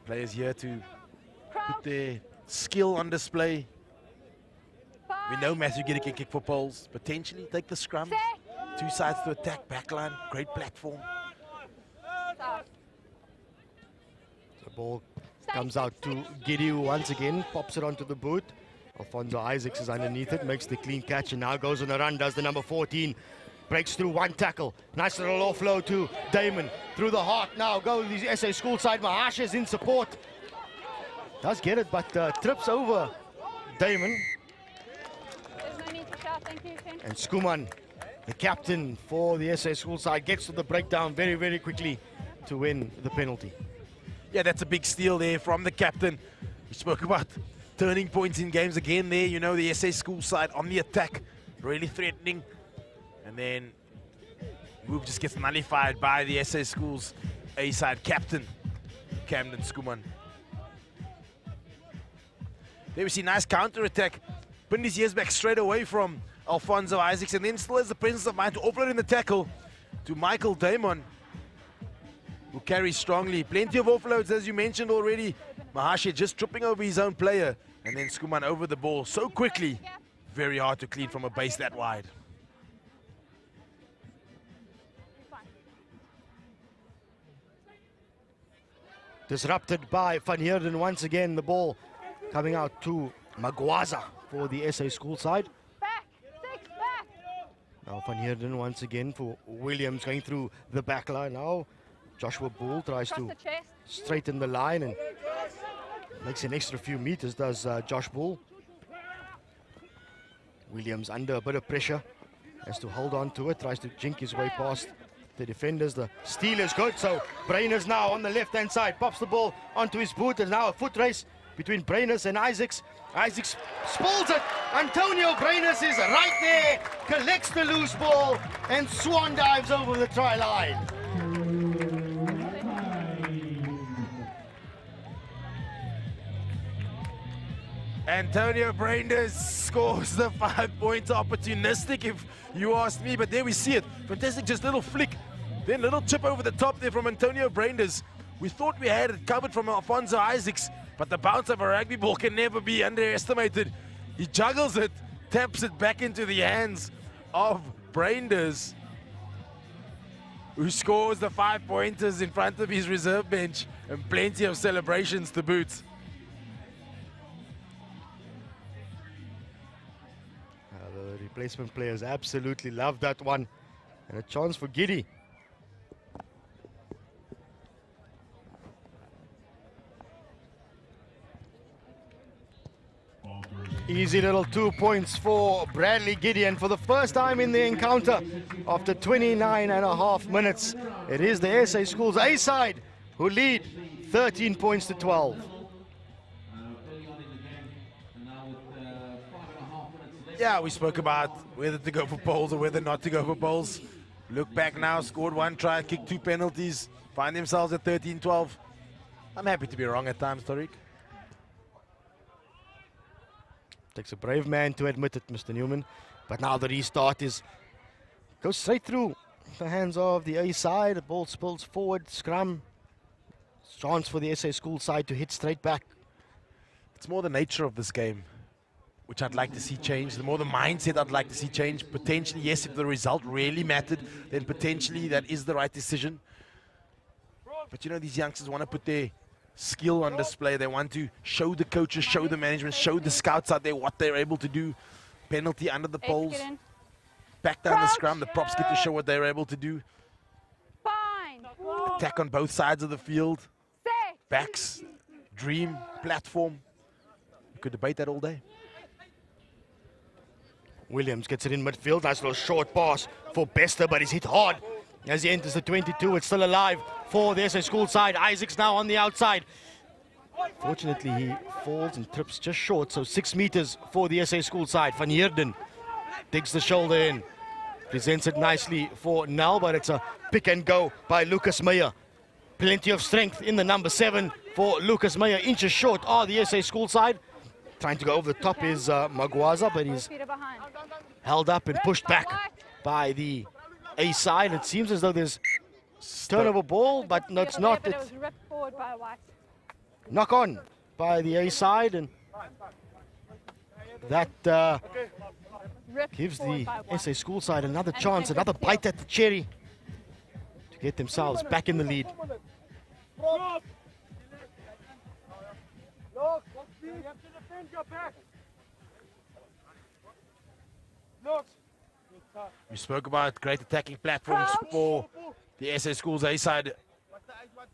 Players here to put their skill on display. We know Matthew Giddy can kick for poles, potentially take the scrum. Two sides to attack, backline, great platform. The ball comes out to Giddy, who once again pops it onto the boot. Alfonso Isaacs is underneath it, makes the clean catch, and now goes on a run, does the number 14. Breaks through one tackle. Nice little offload to Damon. Through the heart now go the SA school side. Mahash is in support. Does get it, but trips over Damon. There's no need to shout. Thank you, Ken. And Skuman, the captain for the SA school side, gets to the breakdown very, very quickly to win the penalty. Yeah, that's a big steal there from the captain. We spoke about turning points in games again there. You know, the SA school side on the attack, really threatening. And then move just gets nullified by the SA schools A-side captain, Camden Skuman. There we see nice counter-attack. Pinned his ears back straight away from Alfonso Isaacs, and then still has the presence of mind to offload in the tackle to Michael Damon, who carries strongly. Plenty of offloads, as you mentioned already. Mahashi just tripping over his own player, and then Skuman over the ball so quickly. Very hard to clean from a base that wide. Disrupted by Van Heerden once again. The ball coming out to Magwaza for the SA school side. Back, 6, back. Now Van Heerden once again for Williams going through the back line. Now Joshua Bull tries to straighten the line and makes an extra few meters, does Josh Bull. Williams under a bit of pressure, has to hold on to it, tries to jink his way past the defenders. The steal is good, so Brainers now on the left-hand side, pops the ball onto his boot. There's now a foot race between Brainers and Isaacs. Isaacs spools it. Antonio Brainers is right there, collects the loose ball, and swan dives over the try line. Antonio Brainers scores the 5 points. Opportunistic, if you ask me, but there we see it. Fantastic, just little flick, then little chip over the top there from Antonio Brainers. We thought we had it covered from Alfonso Isaacs, but the bounce of a rugby ball can never be underestimated. He juggles it, taps it back into the hands of Brainers, who scores the 5 pointers in front of his reserve bench, and plenty of celebrations to boot. The replacement players absolutely love that one. And a chance for Giddy. Easy little 2 points for Bradley Gideon for the first time in the encounter after 29.5 minutes. It is the SA Schools A side who lead 13 points to 12. Yeah, we spoke about whether to go for poles or whether not to go for poles. Look back now, scored 1 try, kicked 2 penalties, find themselves at 13-12. I'm happy to be wrong at times, Tariq. Takes a brave man to admit it, Mr. Newman. But now the restart goes straight through the hands of the A side. The ball spills forward, scrum. Chance for the SA School side to hit straight back It's more the nature of this game, which I'd like to see change. The more the mindset I'd like to see change. Potentially, yes, if the result really mattered, then potentially that is the right decision. But you know, these youngsters want to put their skill on display. They want to show the coaches, show the management, show the scouts out there what they're able to do. Penalty under the poles. Back down the scrum. The props get to show what they're able to do. Fine. Attack on both sides of the field. Backs, dream, platform. You could debate that all day. Williams gets it in midfield. Nice little short pass for Bester, but he's hit hard as he enters the 22. It's still alive for the SA School side. Isaac's now on the outside. Fortunately, he falls and trips just short, so 6 meters for the SA School side. Van Heerden digs the shoulder in. Presents it nicely for Nel, but it's a pick and go by Lucas Meyer. Plenty of strength in the number 7 for Lucas Meyer. Inches short are the SA School side. Trying to go over the top is Magwaza, but he's held up and pushed back by the A side. It seems as though there's turnover ball, but no, it's not. It's knock on by the A side, and that gives the SA School side another chance, another bite at the cherry to get themselves back in the lead. We spoke about great attacking platforms for the SA Schools A side.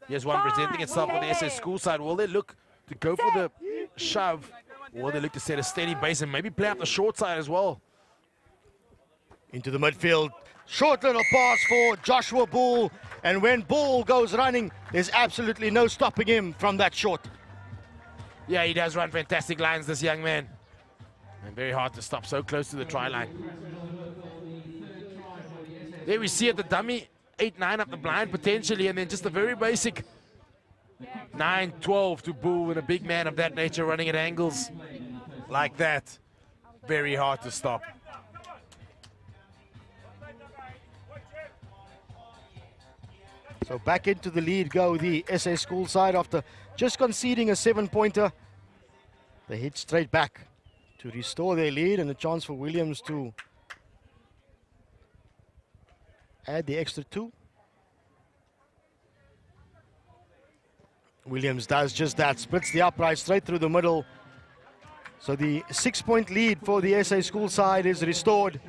Here's one presenting itself on the SA School side. Will they look to go for the shove, or will they look to set a steady base and maybe play up the short side as well? Into the midfield. Short little pass for Joshua Bull. And when Bull goes running, there's absolutely no stopping him from that short. Yeah, he does run fantastic lines, this young man. And very hard to stop so close to the try line. There we see it, the dummy, 8-9 up the blind potentially, and then just a very basic 9-12 to Bull, and a big man of that nature running at angles like that. Very hard to stop. So back into the lead go the SA School side after just conceding a 7-pointer. They hit straight back to restore their lead, and a chance for Williams to add the extra 2. Williams does just that, splits the upright straight through the middle. So the 6-point lead for the SA School side is restored.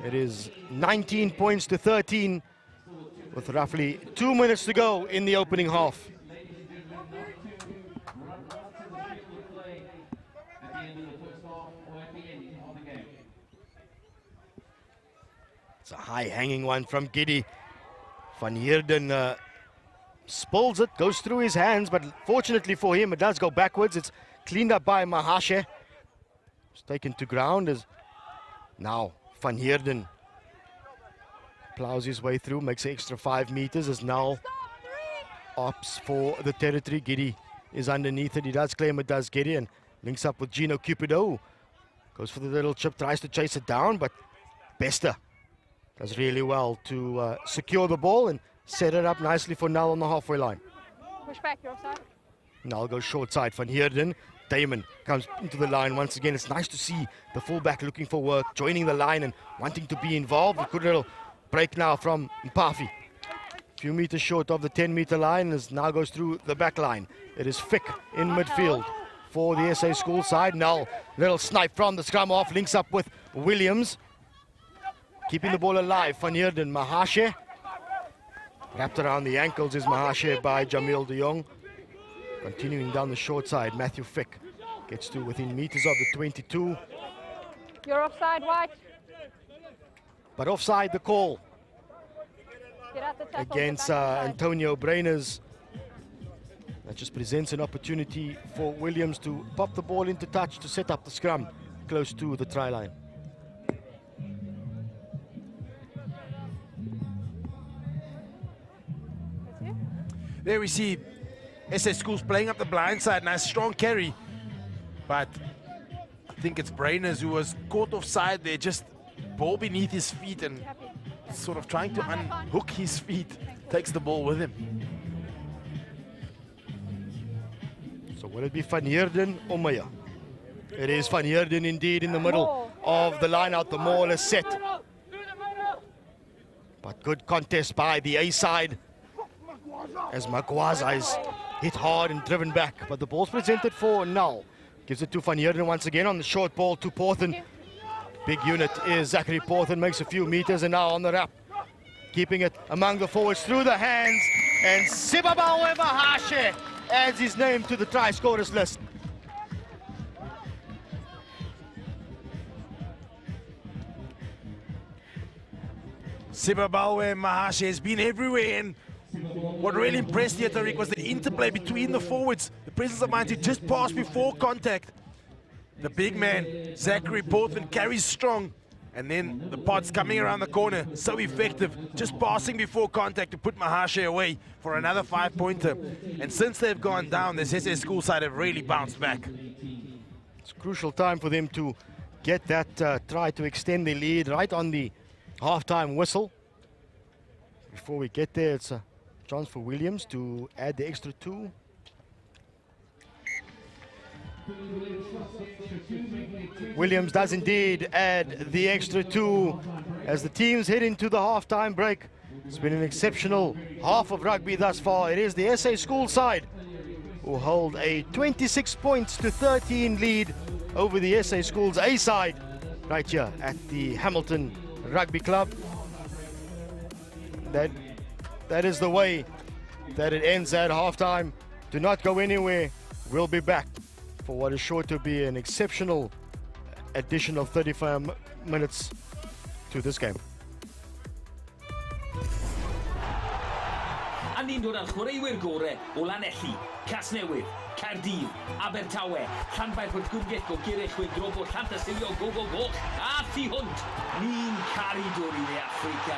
It is 19 points to 13 with roughly 2 minutes to go in the opening half. It's a high-hanging one from Giddy. Van Heerden spills it, goes through his hands, but fortunately for him, it does go backwards. It's cleaned up by Mahashe. It's taken to ground as now Van Heerden plows his way through, makes an extra 5 meters as now opts for the territory. Giddy is underneath it. He does claim it does Giddy and links up with Gino Cupido. Goes for the little chip, tries to chase it down, but Bester does really well to secure the ball and set it up nicely for Null on the halfway line. Push back, you're offside. Null goes short side. Van Heerden. Damon comes into the line once again. It's nice to see the fullback looking for work, joining the line and wanting to be involved. A good little break now from Mpafi. A few meters short of the 10-meter line as now goes through the back line. It is Fick in midfield for the SA School side. Null, little snipe from the scrum off, links up with Williams. Keeping the ball alive, Van Heerden, Mahashe. Wrapped around the ankles is Mahashe by Jamil de Jong. Continuing down the short side, Matthew Fick gets to within meters of the 22. You're offside, White. But offside the call Get out the tackle, against get back Antonio Brainers. That just presents an opportunity for Williams to pop the ball into touch to set up the scrum close to the try line. There we see SA Schools playing up the blind side. Nice strong carry, but I think it's Brainers who was caught offside there, just ball beneath his feet and sort of trying to unhook his feet, takes the ball with him. So will it be Van Heerden or Meyer? It is Van Heerden indeed in the middle of the line out. The maul is set. But good contest by the A side as Magwaza is hit hard and driven back. But the ball's presented for Null. Gives it to Van Heerden once again on the short ball to Porthen. Big unit is Zachary Porthen, makes a few meters and now on the wrap. Keeping it among the forwards through the hands. And Sibabawe Mahashe adds his name to the try scorers list. Sibabawe Mahashe has been everywhere, and what really impressed here, Tariq, was the interplay between the forwards, the presence of mind to just pass before contact. The big man, Zachary Porthen, carries strong, and then the pods coming around the corner, so effective, just passing before contact to put Mahashe away for another 5-pointer. And since they've gone down, this SS school side have really bounced back. It's a crucial time for them to get that try to extend the lead right on the half-time whistle. Before we get there, it's a chance for Williams to add the extra 2. Williams does indeed add the extra 2 as the teams head into the half-time break. It's been an exceptional half of rugby thus far. It is the SA school side who hold a 26 points to 13 lead over the SA schools A side right here at the Hamilton Rugby Club. That is the way that it ends at halftime. Do not go anywhere. We'll be back for what is sure to be an exceptional addition of 35 minutes to this game. A ni'n dod â'r chwaraewyr gorau o Lanelli, Casnewydd, Caerdydd, Abertawe, Llanfair Pwllgwyngyll, Gogerych, Chwydrob o Llantysilio, Goch, a Thu Hwnt. Ni'n caru dod i dde Africa.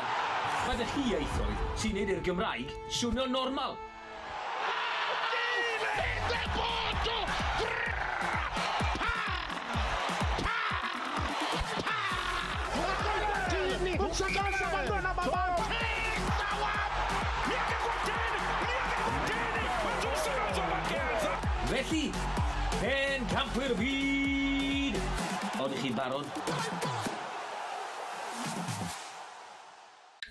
Mae dy chi eithroedd sy'n neud i'r Gymraeg swnio normal. Felly, pen campwyr byd. Oeddech chi'n barod?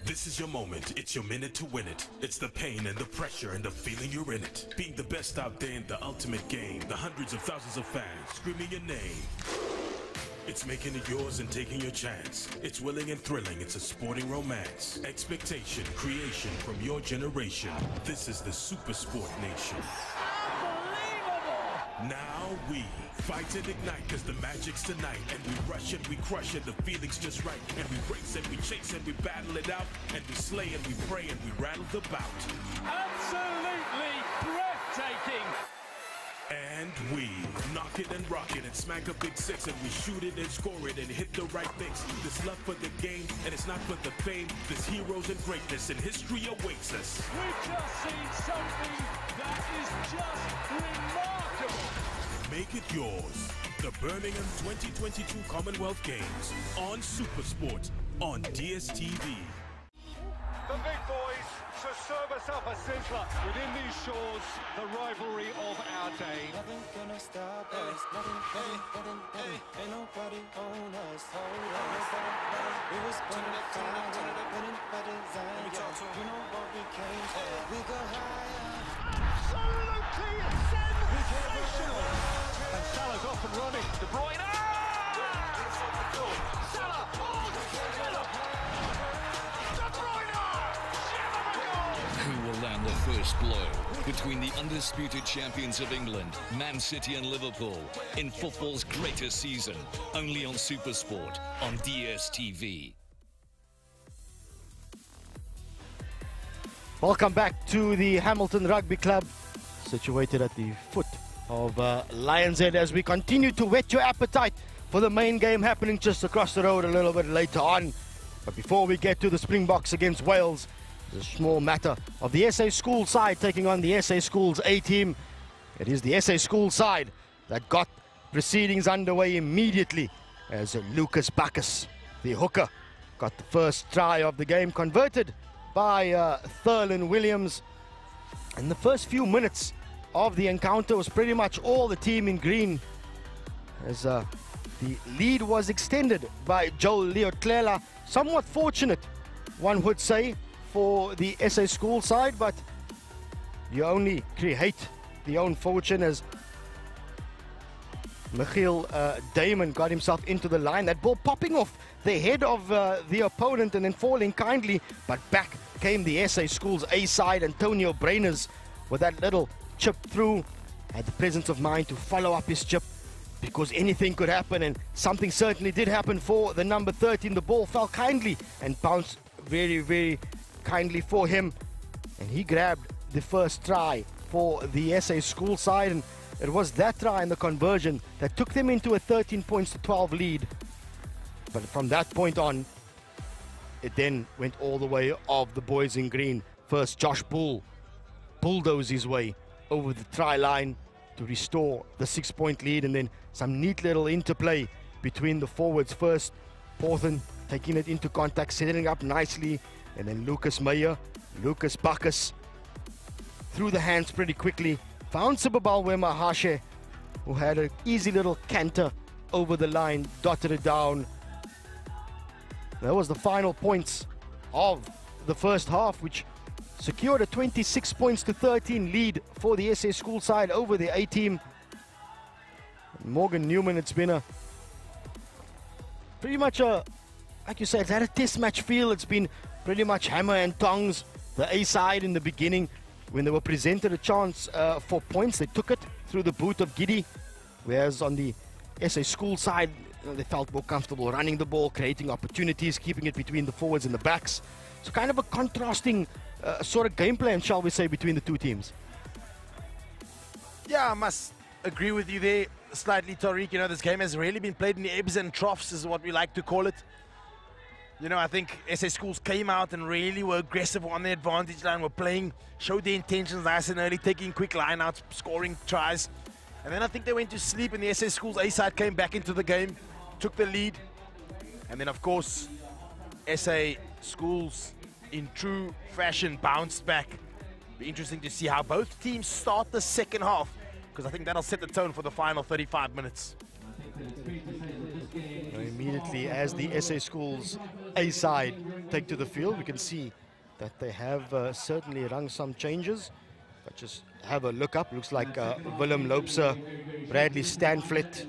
This is your moment, it's your minute to win it. It's the pain and the pressure and the feeling you're in it. Being the best out there in the ultimate game. The hundreds of thousands of fans screaming your name. It's making it yours and taking your chance. It's willing and thrilling, it's a sporting romance. Expectation, creation from your generation. This is the Super Sport Nation. Now we fight and ignite, cause the magic's tonight. And we rush and we crush and the feeling's just right. And we race and we chase and we battle it out. And we slay and we pray and we rattle the bout. Absolutely breathtaking. And we knock it and rock it and smack a big 6. And we shoot it and score it and hit the right things. This love for the game and it's not for the fame. This heroes and greatness and history awaits us. We've just seen something that is just remarkable. Make it yours. The Birmingham 2022 Commonwealth Games on Supersport on DSTV. The big boys to serve us up a sizzler within these shores, the rivalry of our day. Nothing gonna stop us. Nothing, ain't nobody on us. Hold us up. We was born to fire, winning by design. You know what we came for. We go higher. Absolutely sensational. And Salah's off and running. De Bruyne. Salah. Who will land the first blow between the undisputed champions of England, Man City and Liverpool, in football's greatest season, only on Supersport on DSTV. Welcome back to the Hamilton Rugby Club, situated at the foot of Lions Head, as we continue to whet your appetite for the main game happening just across the road a little bit later on. But before we get to the Springboks against Wales, there's a small matter of the SA school side taking on the SA schools A team. It is the SA school side that got proceedings underway immediately as Lucas Bacchus, the hooker, got the first try of the game, converted by Thurlan Williams. In the first few minutes of the encounter was pretty much all the team in green, as the lead was extended by Joel Leotlela. Somewhat fortunate, one would say, for the SA school side, but you only create the own fortune, as Michiel Damon got himself into the line. That ball popping off the head of the opponent and then falling kindly, but back came the SA schools A side. Antonio Brainers with that little chip through, had the presence of mind to follow up his chip, because anything could happen, and something certainly did happen for the number 13. The ball fell kindly and bounced very, very kindly for him, and he grabbed the first try for the SA school side, and it was that try and the conversion that took them into a 13 points to 12 lead. But from that point on, it then went all the way of the boys in green. First, Josh Bull bulldozed his way over the try line to restore the 6-point lead, and then some neat little interplay between the forwards. First, Porthen taking it into contact, setting up nicely, and then Lucas Meyer, Lucas Bacchus through the hands pretty quickly, found Sibabal Mahashe, who had an easy little canter over the line, dotted it down. That was the final points of the first half, which secured a 26 points to 13 lead for the SA school side over the A team. Morgan Newman, it's been a pretty much like you said, it's had a test match feel. It's been pretty much hammer and tongs. The A side in the beginning, when they were presented a chance for points, they took it through the boot of Giddy, whereas on the SA school side, they felt more comfortable running the ball, creating opportunities, keeping it between the forwards and the backs. So kind of a contrasting sort of game plan, shall we say, between the two teams. Yeah, I must agree with you there slightly, Tariq. You know, this game has really been played in the ebbs and troughs, is what we like to call it. You know, I think SA schools came out and really were aggressive on the advantage line, were playing, showed their intentions nice and early, taking quick lineouts, scoring tries. And then I think they went to sleep, and the SA schools A side came back into the game, took the lead. And then, of course, SA schools in true fashion bounced back. Be interesting to see how both teams start the second half, because I think that'll set the tone for the final 35 minutes. Immediately as the SA schools A side take to the field, we can see that they have certainly run some changes. But just have a look up. Looks like Willem Loopse, Bradley Stanflet.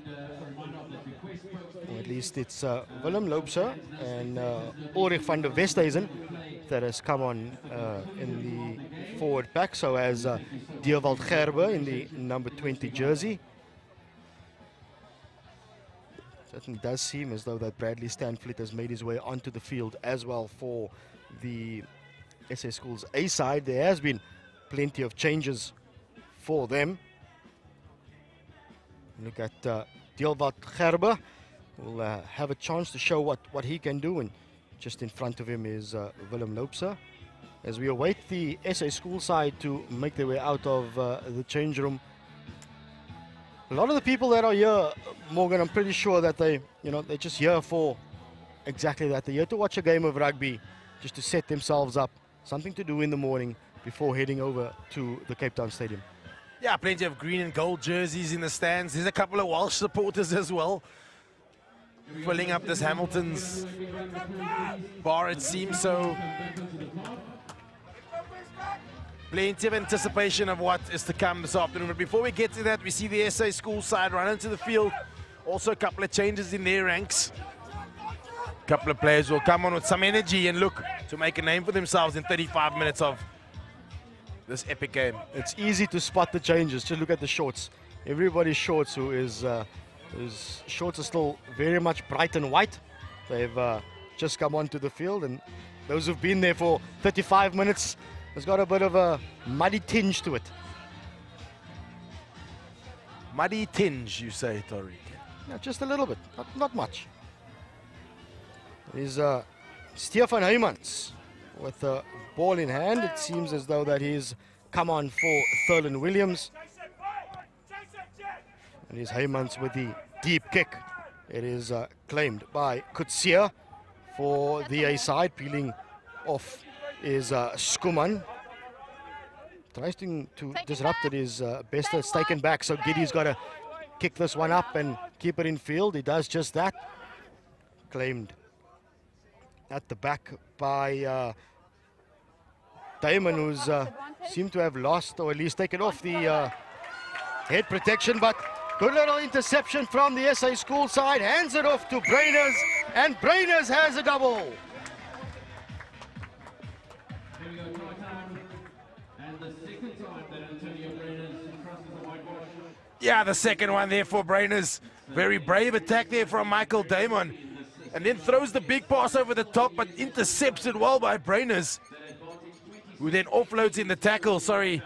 Or at least it's Willem Loopse and Ulrich van der Westhuizen that has come on in the forward pack. So as Dierwald Gerber in the number 20 jersey. Certainly does seem as though that Bradley Stanflet has made his way onto the field as well for the SA schools A side. There has been plenty of changes for them. Look at Dierwald Gerber. Will have a chance to show what he can do, and just in front of him is Willem Loopse. As we await the SA school side to make their way out of the change room. A lot of the people that are here, Morgan, I'm pretty sure that they're just here for exactly that. They're here to watch a game of rugby, just to set themselves up, something to do in the morning before heading over to the Cape Town Stadium. Yeah, plenty of green and gold jerseys in the stands. There's a couple of Welsh supporters as well, filling up this Hamilton's bar, it seems. So plenty of anticipation of what is to come this afternoon. But before we get to that, we see the SA school side run into the field. Also a couple of changes in their ranks. A couple of players will come on with some energy and look to make a name for themselves in 35 minutes of this epic game. It's easy to spot the changes. Just look at the shorts. Everybody's shorts whose shorts are still very much bright and white. They've just come onto the field, and those who've been there for 35 minutes, it's got a bit of a muddy tinge to it. Muddy tinge, you say, Tariq? Yeah, just a little bit, not much. There's Stefan Heymans with the ball in hand. It seems as though that he's come on for Thurlan Williams. And here's Heymans with the deep kick. It is claimed by Kutsia for the A side. Peeling off is Skuman. tries to disrupt it is Bester. It's taken back, so Giddy's got to kick this one up and keep it in field. He does just that. Claimed at the back by Damon, who's seemed to have lost or at least taken off the head protection, but good little interception from the SA School side. Hands it off to Brainers, and Brainers has a double. Yeah, the second one there for Brainers. Very brave attack there from Michael Damon. And then throws the big pass over the top, but intercepts it well by Brainers, who then offloads in the tackle. Sorry,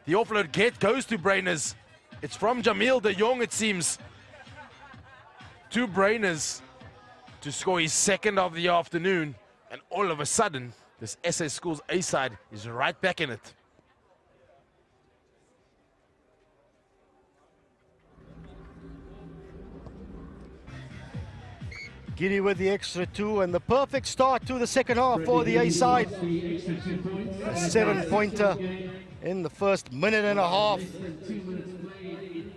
the offload goes to Brainers. It's from Jamil de Jong, it seems, to Brainers to score his second of the afternoon. And all of a sudden, this SA Schools A side is right back in it. Giddy with the extra 2 and the perfect start to the second half for the A side. A 7-pointer in the first minute and a half.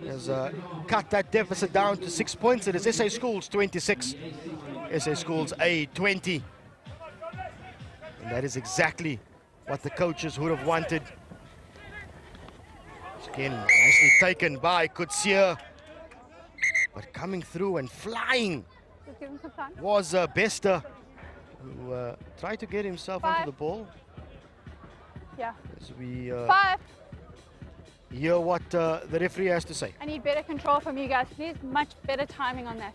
Has cut that deficit down to 6 points. It is SA Schools 26, SA Schools A 20. And that is exactly what the coaches would have wanted. Again, nicely taken by Kutsia. But coming through and flying was Bester, who tried to get himself onto the ball. Yeah. As we 5. hear what the referee has to say. I need better control from you guys, please. Much better timing on that.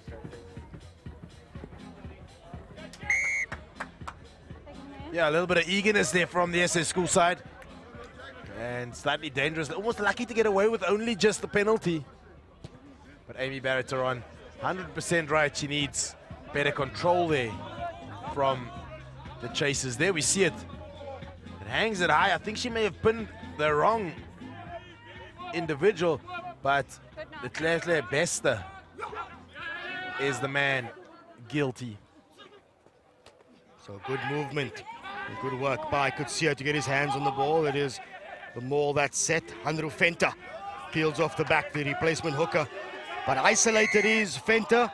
Yeah, a little bit of eagerness there from the SA School side. And slightly dangerous. Almost lucky to get away with only just the penalty. But Amy Barrett are on 100% right. She needs better control there from the chasers. There we see it. It hangs it high. I think she may have pinned the wrong individual, but the Claire Bester is the man guilty. So good movement and good work by Kutsia to get his hands on the ball. It is the maul that's set. Hanru Fenta peels off the back, the replacement hooker. But isolated is Fenta.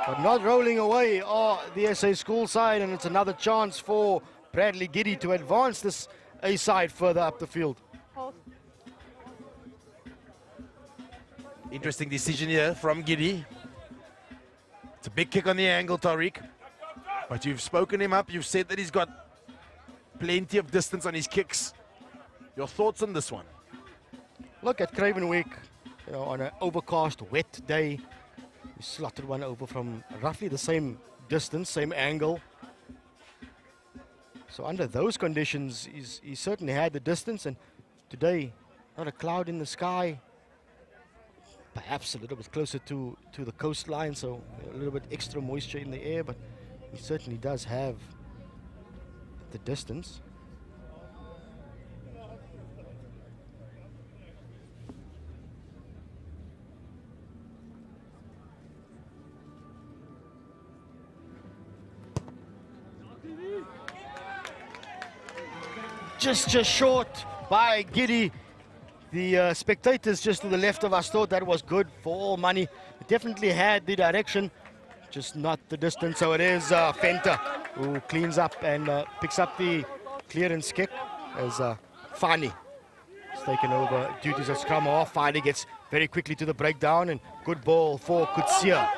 But not rolling away are the SA School side, and it's another chance for Bradley Giddy to advance this A side further up the field. Interesting decision here from Giddy. It's a big kick on the angle, Tariq. But you've spoken him up. You've said that he's got plenty of distance on his kicks. Your thoughts on this one? Look at Cravenweek, you know, on an overcast, wet day. He slotted one over from roughly the same distance, same angle. So under those conditions, he certainly had the distance. And today, not a cloud in the sky. Perhaps a little bit closer to the coastline, so a little bit extra moisture in the air, but he certainly does have the distance. Just short by Giddy. The spectators just to the left of us thought that was good for all money. It definitely had the direction, just not the distance. So it is Fenta who cleans up and picks up the clearance kick as Fani has taken over duties as scrum half. Fani gets very quickly to the breakdown, and good ball for Kutsia.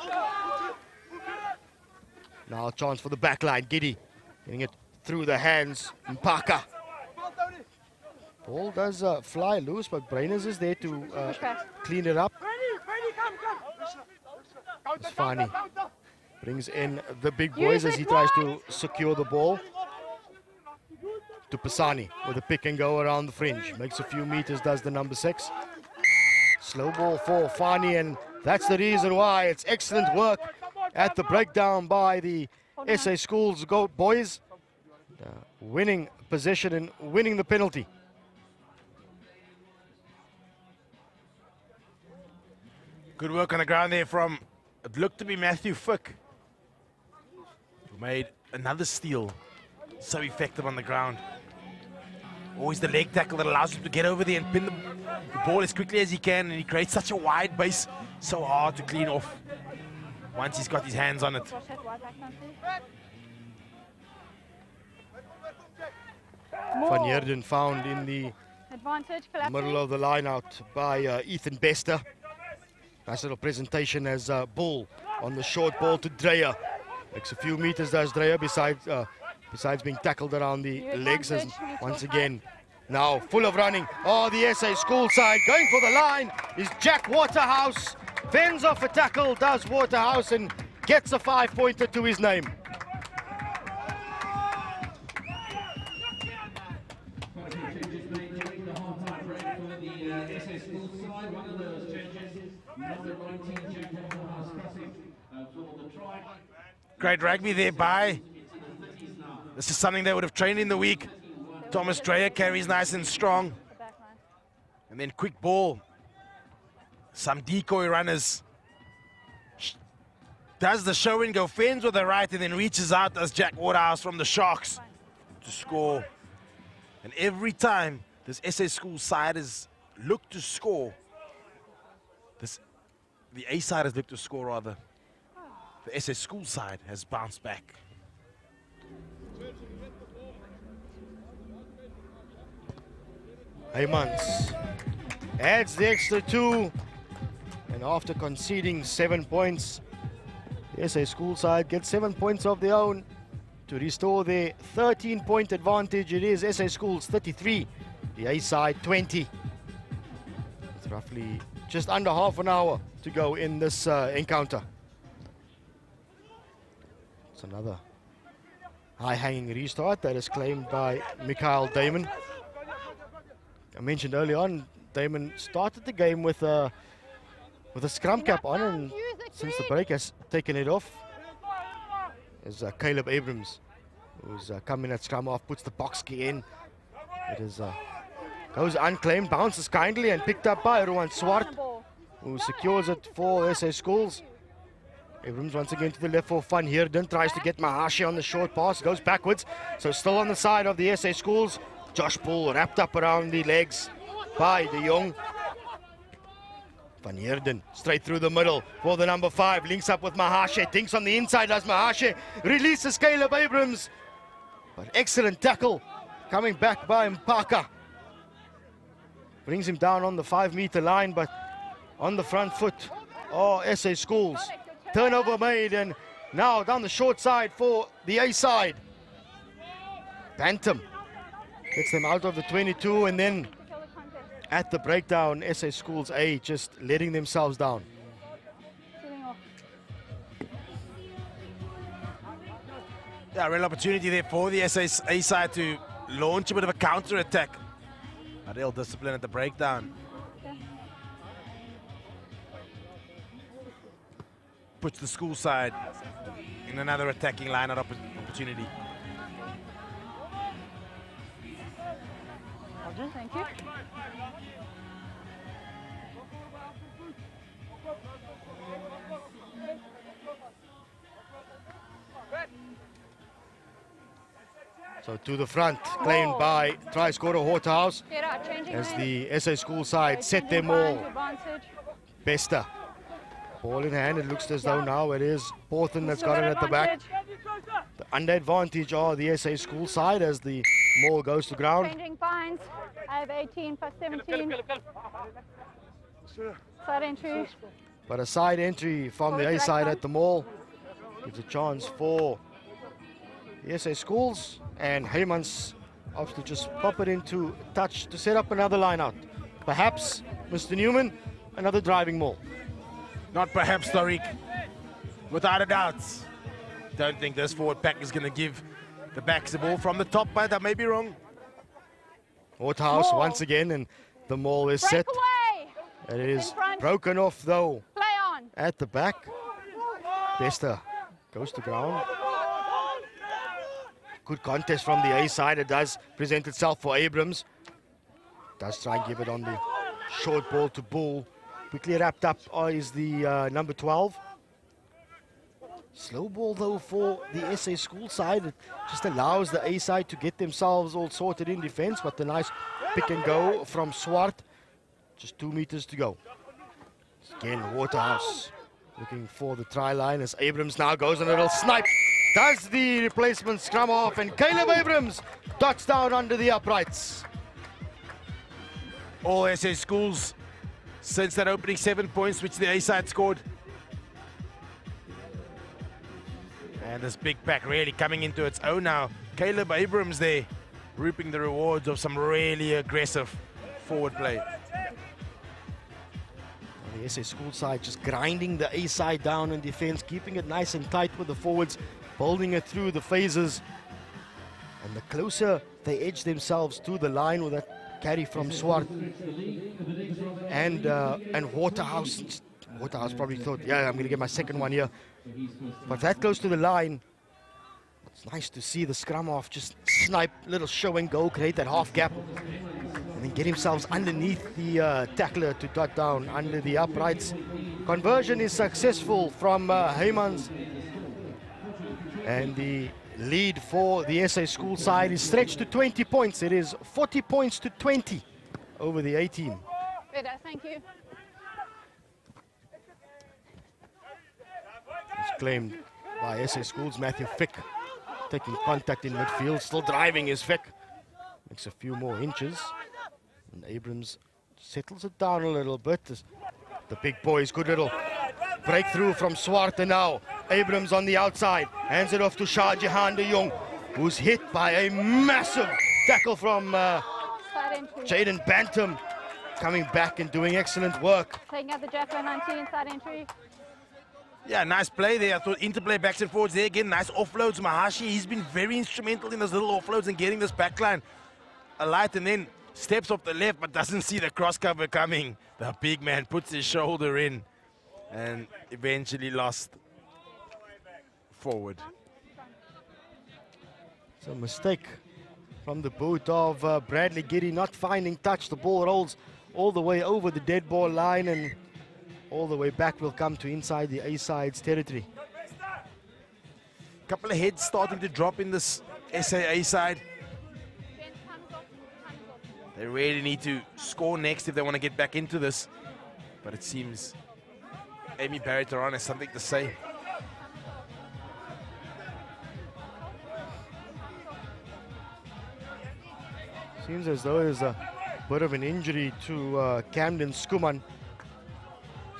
Now a chance for the back line. Giddy getting it through the hands. Mpaka. Ball does fly loose, but Brainers is there to clean it up. It's Fani brings in the big boys as he tries to secure the ball. To Pisani with a pick and go around the fringe. Makes a few meters, does the number 6. Slow ball for Fani, and that's the reason why. It's excellent work at the breakdown by the SA Schools boys. Winning possession and winning the penalty. Good work on the ground there from, it looked to be Matthew Fick, who made another steal. So effective on the ground. always the leg tackle that allows him to get over there and pin the ball as quickly as he can, and he creates such a wide base, so hard to clean off once he's got his hands on it. Van Heerden found in the middle of the line out by Ethan Bester. Nice little presentation as Bull on the short ball to Dreyer. Makes a few meters, does Dreyer, besides being tackled around the legs. As once again, now full of running. Oh, the SA school side going for the line is Jack Waterhouse. Fends off a tackle, does Waterhouse, and gets a 5-pointer to his name. Great rugby there by. This is something they would have trained in the week. Thomas Dreyer carries nice and strong. And then quick ball. Some decoy runners. Does the show and go, fends with the right and then reaches out as Jack Waterhouse from the Sharks to score. And every time this SA school side has looked to score, the A side has looked to score rather. The SA school side has bounced back. Heymans adds the extra 2, and after conceding 7 points, the SA school side gets 7 points of their own to restore their 13-point advantage. It is SA schools 33, the A side 20. It's roughly just under half an hour to go in this encounter. It's another high-hanging restart that is claimed by Mikhail Damon. I mentioned early on, Damon started the game with a scrum cap on, and since the break has taken it off, is Caleb Abrams, who's coming at scrum off, puts the box key in. It is goes unclaimed, bounces kindly, and picked up by Rowan Swart, who secures it for SA Schools. Abrams once again to the left for Van Heerden, tries to get Mahashi on the short pass, goes backwards, so still on the side of the SA Schools. Josh Poole wrapped up around the legs by De Jong. Van Heerden straight through the middle for the number 5, links up with Mahashi, thinks on the inside as Mahashi releases Caleb Abrams. But excellent tackle coming back by Mpaka. Brings him down on the 5-meter line, but on the front foot. Oh, SA Schools. Turnover made, and now down the short side for the A side. Bantam gets them out of the 22, and then at the breakdown, SA Schools A just letting themselves down. Yeah, real opportunity there for the SA A side to launch a bit of a counter attack. A real discipline at the breakdown. Puts the school side in another attacking line-out opportunity. Thank you. So to the front, claimed by try scorer Waterhouse, as the SA school side set them all. Bester. Ball in hand, it looks as though now it is Porthen that's got it at the back. The under advantage are the SA school side as the maul goes to ground. Changing fines. I have 18 plus 17. Side entry. But a side entry from the A side at the maul gives a chance for the SA schools, and Heymans opts to just pop it into touch to set up another line out. Perhaps, Mr. Newman, another driving maul. Not perhaps, Tariq. Without a doubt. Don't think this forward pack is going to give the backs the ball from the top, but I may be wrong. Waterhouse once again, and the maul is set. It is broken off though. Play on. At the back. Bester goes to ground. Good contest from the A side. It does present itself for Abrams. Does try and give it on the short ball to Bull. Quickly wrapped up is the number 12. Slow ball though for the SA school side. It just allows the A side to get themselves all sorted in defense, but the nice pick and go from Swart. Just 2 meters to go. Again, Waterhouse looking for the try line as Abrams now goes on a little snipe. Does the replacement scrum off, and Caleb Abrams dots down under the uprights. All SA schools since that opening 7 points which the A side scored. And this big pack really coming into its own now. Caleb Abrams there, reaping the rewards of some really aggressive forward play. The SA school side just grinding the A side down in defense, keeping it nice and tight with the forwards, building it through the phases. And the closer they edge themselves to the line with that carry from Swart and Waterhouse. Waterhouse probably thought, yeah, I'm going to get my second one here. But that close to the line, it's nice to see the scrum off, just snipe, little show and go, create that half gap, and then get themselves underneath the tackler to dot down under the uprights. Conversion is successful from Heymans, and the lead for the SA school side is stretched to 20 points. It is 40 points to 20 over the A team. Better, thank you. It's claimed by SA Schools, Matthew Fick, taking contact in midfield, still driving is Fick. Makes a few more inches. And Abrams settles it down a little bit. The big boys, good little breakthrough from Swart, and now Abrams on the outside. Hands it off to Shah Jahan de Jong, who's hit by a massive tackle from Jaden Bantam, coming back and doing excellent work. Taking out the Jacko 19 side entry. Yeah, nice play there. I thought interplay backs and forwards there again. Nice offloads. Mahashi, he's been very instrumental in those little offloads and getting this backline alight, and then steps off the left but doesn't see the cross cover coming. The big man puts his shoulder in and eventually lost forward. It's a mistake from the boot of Bradley Giddy, not finding touch. The ball rolls all the way over the dead ball line and all the way back will come to inside the A-side's territory. Couple of heads starting to drop in this SAA side. They really need to score next if they want to get back into this. But it seems Amy Barrett-Aron has something to say. Seems as though there's a bit of an injury to Camden Skuman.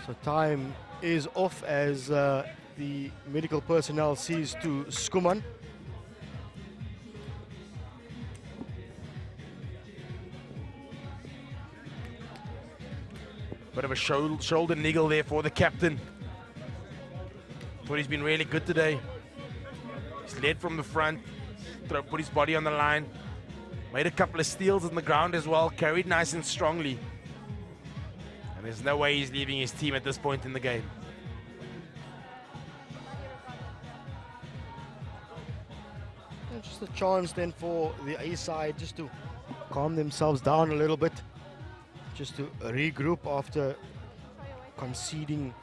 So time is off as the medical personnel sees to Skuman. Bit of a shoulder niggle there for the captain. Thought he's been really good today. He's led from the front, put his body on the line, made a couple of steals on the ground as well, carried nice and strongly. And there's no way he's leaving his team at this point in the game. And just a chance then for the A side just to calm themselves down a little bit, just to regroup after conceding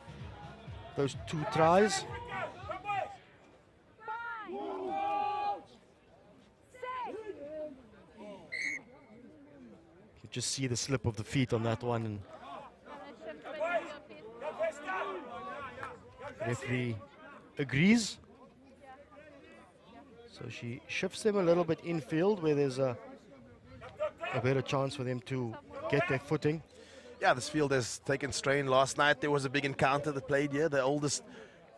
those 2 tries. You just see the slip of the feet on that one, and referee agrees. So she shifts them a little bit infield where there's a better chance for them to get their footing. Yeah, this field has taken strain. Last night there was a big encounter that played here, the oldest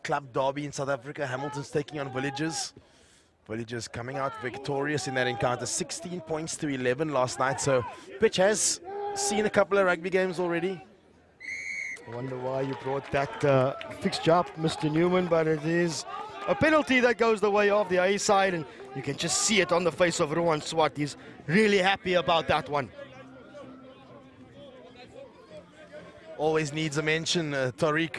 club derby in South Africa. Hamilton's taking on Villagers. Villagers coming out victorious in that encounter, 16 points to 11 last night. So pitch has seen a couple of rugby games already. I wonder why you brought that fixture up, Mr. Newman, but it is a penalty that goes the way of the A side, and you can just see it on the face of Rowan Swart. He's really happy about that one. Always needs a mention, Tariq,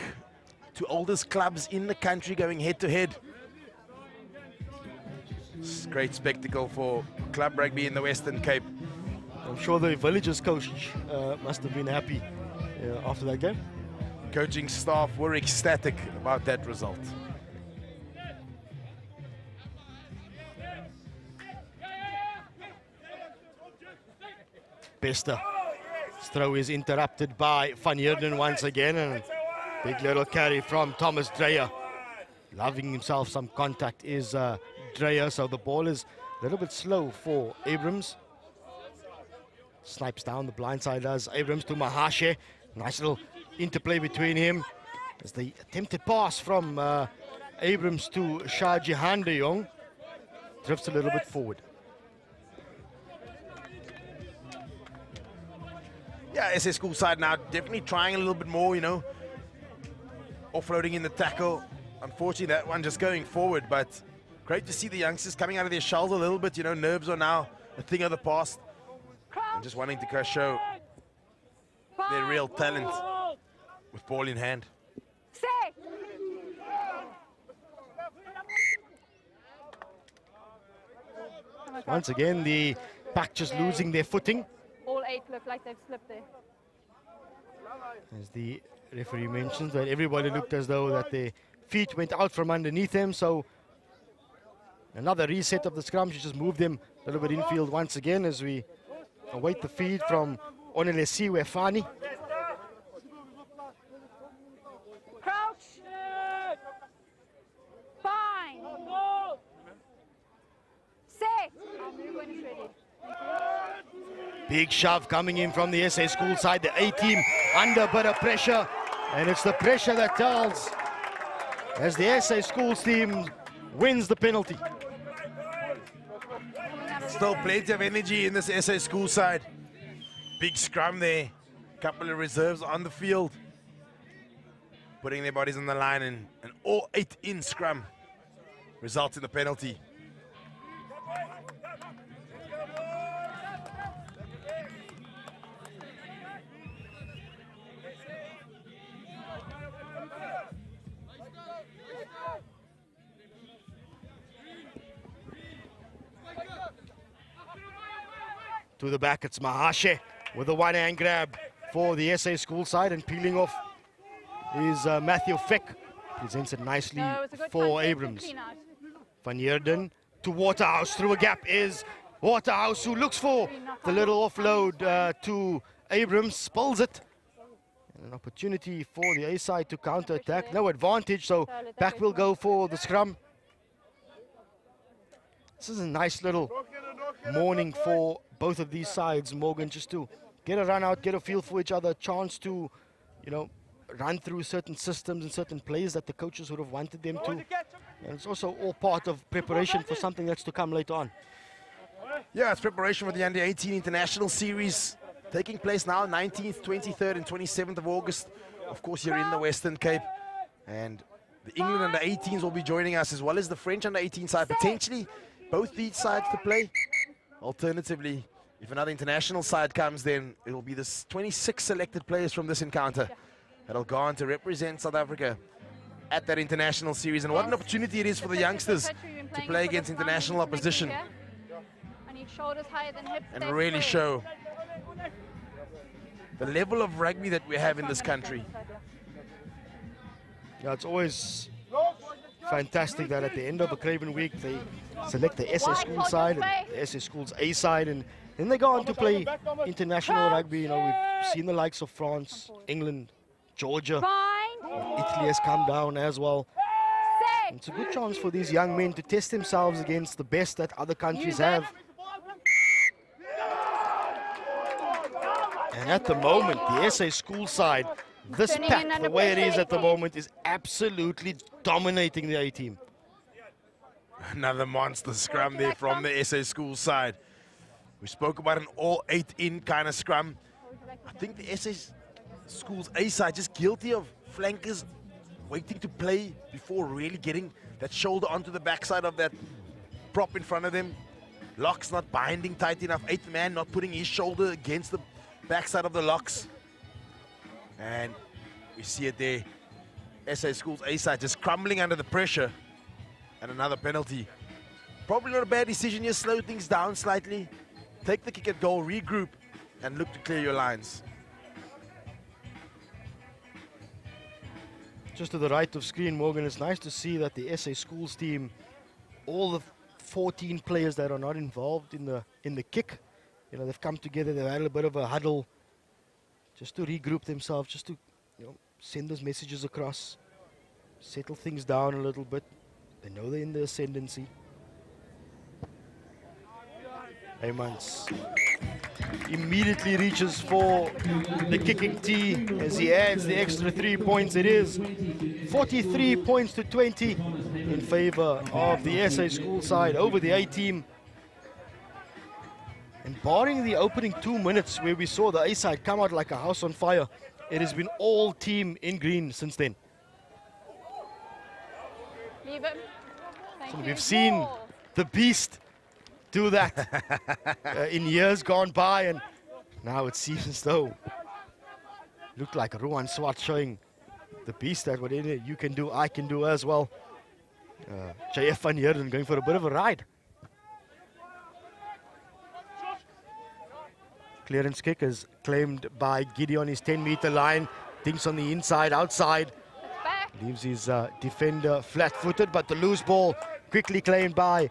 to oldest clubs in the country going head-to-head. Great spectacle for club rugby in the Western Cape. I'm sure the Villagers coach must have been happy after that game. Coaching staff were ecstatic about that result. Bester. His throw is interrupted by Van Heerden once again, and big little carry from Thomas Dreyer. Loving himself some contact is Dreyer, so the ball is a little bit slow for Abrams. Snipes down the blind side does Abrams to Mahashe. Nice little interplay between him. As the attempted pass from Abrams to Shah Jihan de Jong drifts a little bit forward. Yeah, SA School side now definitely trying a little bit more, you know, offloading in the tackle. Unfortunately, that one just going forward, but great to see the youngsters coming out of their shells a little bit. You know, nerves are now a thing of the past, and just wanting to go show their real talent with ball in hand. Once again, the pack just losing their footing. All 8 look like they've slipped there. As the referee mentions that everybody looked as though that their feet went out from underneath them, so another reset of the scrum should just move them a little bit infield once again as we await the feed from Onelesiwe Fani. Crouch. Fine. Set. When it's ready. Big shove coming in from the SA School side. The A team under a bit of pressure, and it's the pressure that tells as the SA Schools team wins the penalty. Still plenty of energy in this SA School side. Big scrum there. Couple of reserves on the field, putting their bodies on the line, and an all 8 in scrum results in the penalty. To the back, it's Mahashe with a one-hand grab for the SA School side, and peeling off is Matthew Fick. Presents it nicely for Abrams. Van Heerden to Waterhouse. Through a gap is Waterhouse, who looks for the little offload to Abrams. Spills it. And an opportunity for the A side to counter-attack. No advantage, so back will go for the scrum. This is a nice little morning for both of these sides, Morgan, just to get a run out, get a feel for each other, a chance to, you know, run through certain systems and certain plays that the coaches would have wanted them to. And it's also all part of preparation for something that's to come later on. Yeah, it's preparation for the Under-18 International Series taking place now, 19th, 23rd and 27th of August. Of course, here in the Western Cape. And the England Under-18s will be joining us, as well as the French Under-18 side, potentially both these sides to play. Alternatively, if another international side comes, then it'll be the 26 selected players from this encounter that'll go on to represent South Africa at that international series. And what an opportunity it is for the youngsters to play against international opposition and really show the level of rugby that we have in this country. Yeah, it's always fantastic that at the end of a Craven week they select the SA School side and the SA Schools A side, and then they go on to play international rugby. You know, we've seen the likes of France, England, Georgia, Italy has come down as well. And it's a good chance for these young men to test themselves against the best that other countries have. And at the moment, the SA School side, this pack, the way it is at the moment, is absolutely dominating the A team. Another monster scrum there from the SA School side. We spoke about an all 8 in kind of scrum. I think the SA Schools A side just guilty of flankers waiting to play before really getting that shoulder onto the backside of that prop in front of them. Locks not binding tight enough. 8th man not putting his shoulder against the backside of the locks. And we see it there. SA Schools A side just crumbling under the pressure. And another penalty. Probably not a bad decision here. Slow things down slightly. Take the kick at goal, regroup, and look to clear your lines. Just to the right of screen, Morgan, it's nice to see that the SA Schools team, all the 14 players that are not involved in the kick, You know, they've come together, they've had a bit of a huddle just to regroup themselves, just to, you know, send those messages across, settle things down a little bit. They know they're in the ascendancy. Heymans immediately reaches for the kicking tee as he adds the extra 3 points. It is 43 points to 20 in favor of the SA school side over the A team. And barring the opening 2 minutes where we saw the A side come out like a house on fire, it has been all team in green since then. Leave him. So we've seen the beast do that in years gone by, and now it seems as though looked like Ruan Swart showing the beast that whatever you can do, I can do as well. JF van Heerden going for a bit of a ride. Clearance kick is claimed by Giddy on his 10-meter line. Thinks on the inside, outside. Leaves his defender flat-footed, but the loose ball quickly claimed by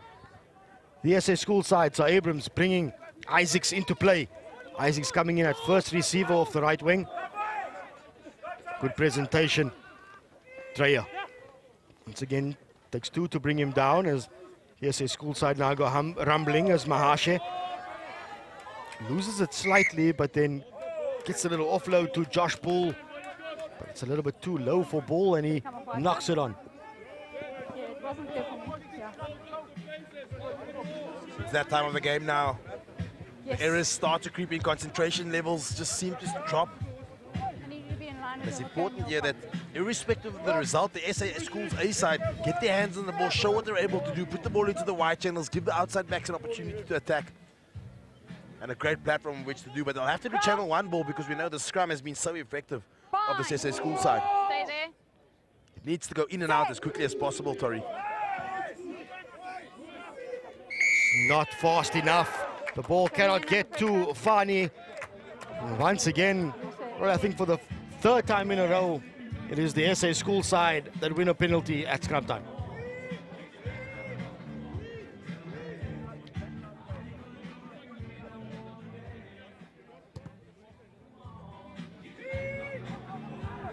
the SA school side. So Abrams bringing Isaacs into play. Isaacs coming in at first receiver off the right wing. Good presentation. Dreyer. Once again, takes 2 to bring him down as the SA school side now go rumbling as Mahashe loses it slightly, but then gets a little offload to Josh Bull. But it's a little bit too low for Bull, and he knocks it on. Yeah, it wasn't good for me. Yeah. It's that time of the game now. Yes. The errors start to creep in, concentration levels just seem to drop. I need to be in line with It's the important here that irrespective of the result, the SA schools A side get their hands on the ball, show what they're able to do, put the ball into the wide channels, give the outside backs an opportunity to attack. And a great platform on which to do, but they'll have to do channel 1 ball because we know the scrum has been so effective of the SA school side. Stay there. It needs to go in and out as quickly as possible, Tori. Not fast enough. The ball cannot get to Fani. And once again, well, I think for the 3rd time in a row, it is the SA school side that win a penalty at scrum time.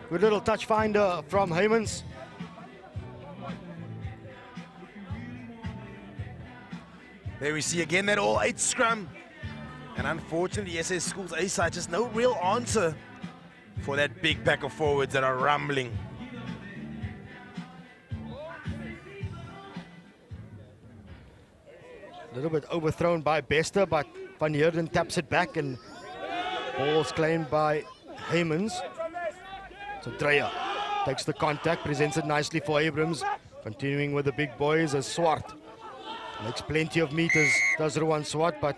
Good little touch finder from Heymans. There we see again that all-8 scrum. And unfortunately, SA schools A side just no real answer for that big pack of forwards that are rumbling. A little bit overthrown by Bester, but Van Heerden taps it back and ball's claimed by Heymans. So Dreyer takes the contact, presents it nicely for Abrams. Continuing with the big boys as Swart makes plenty of meters, does Ruan Swart, but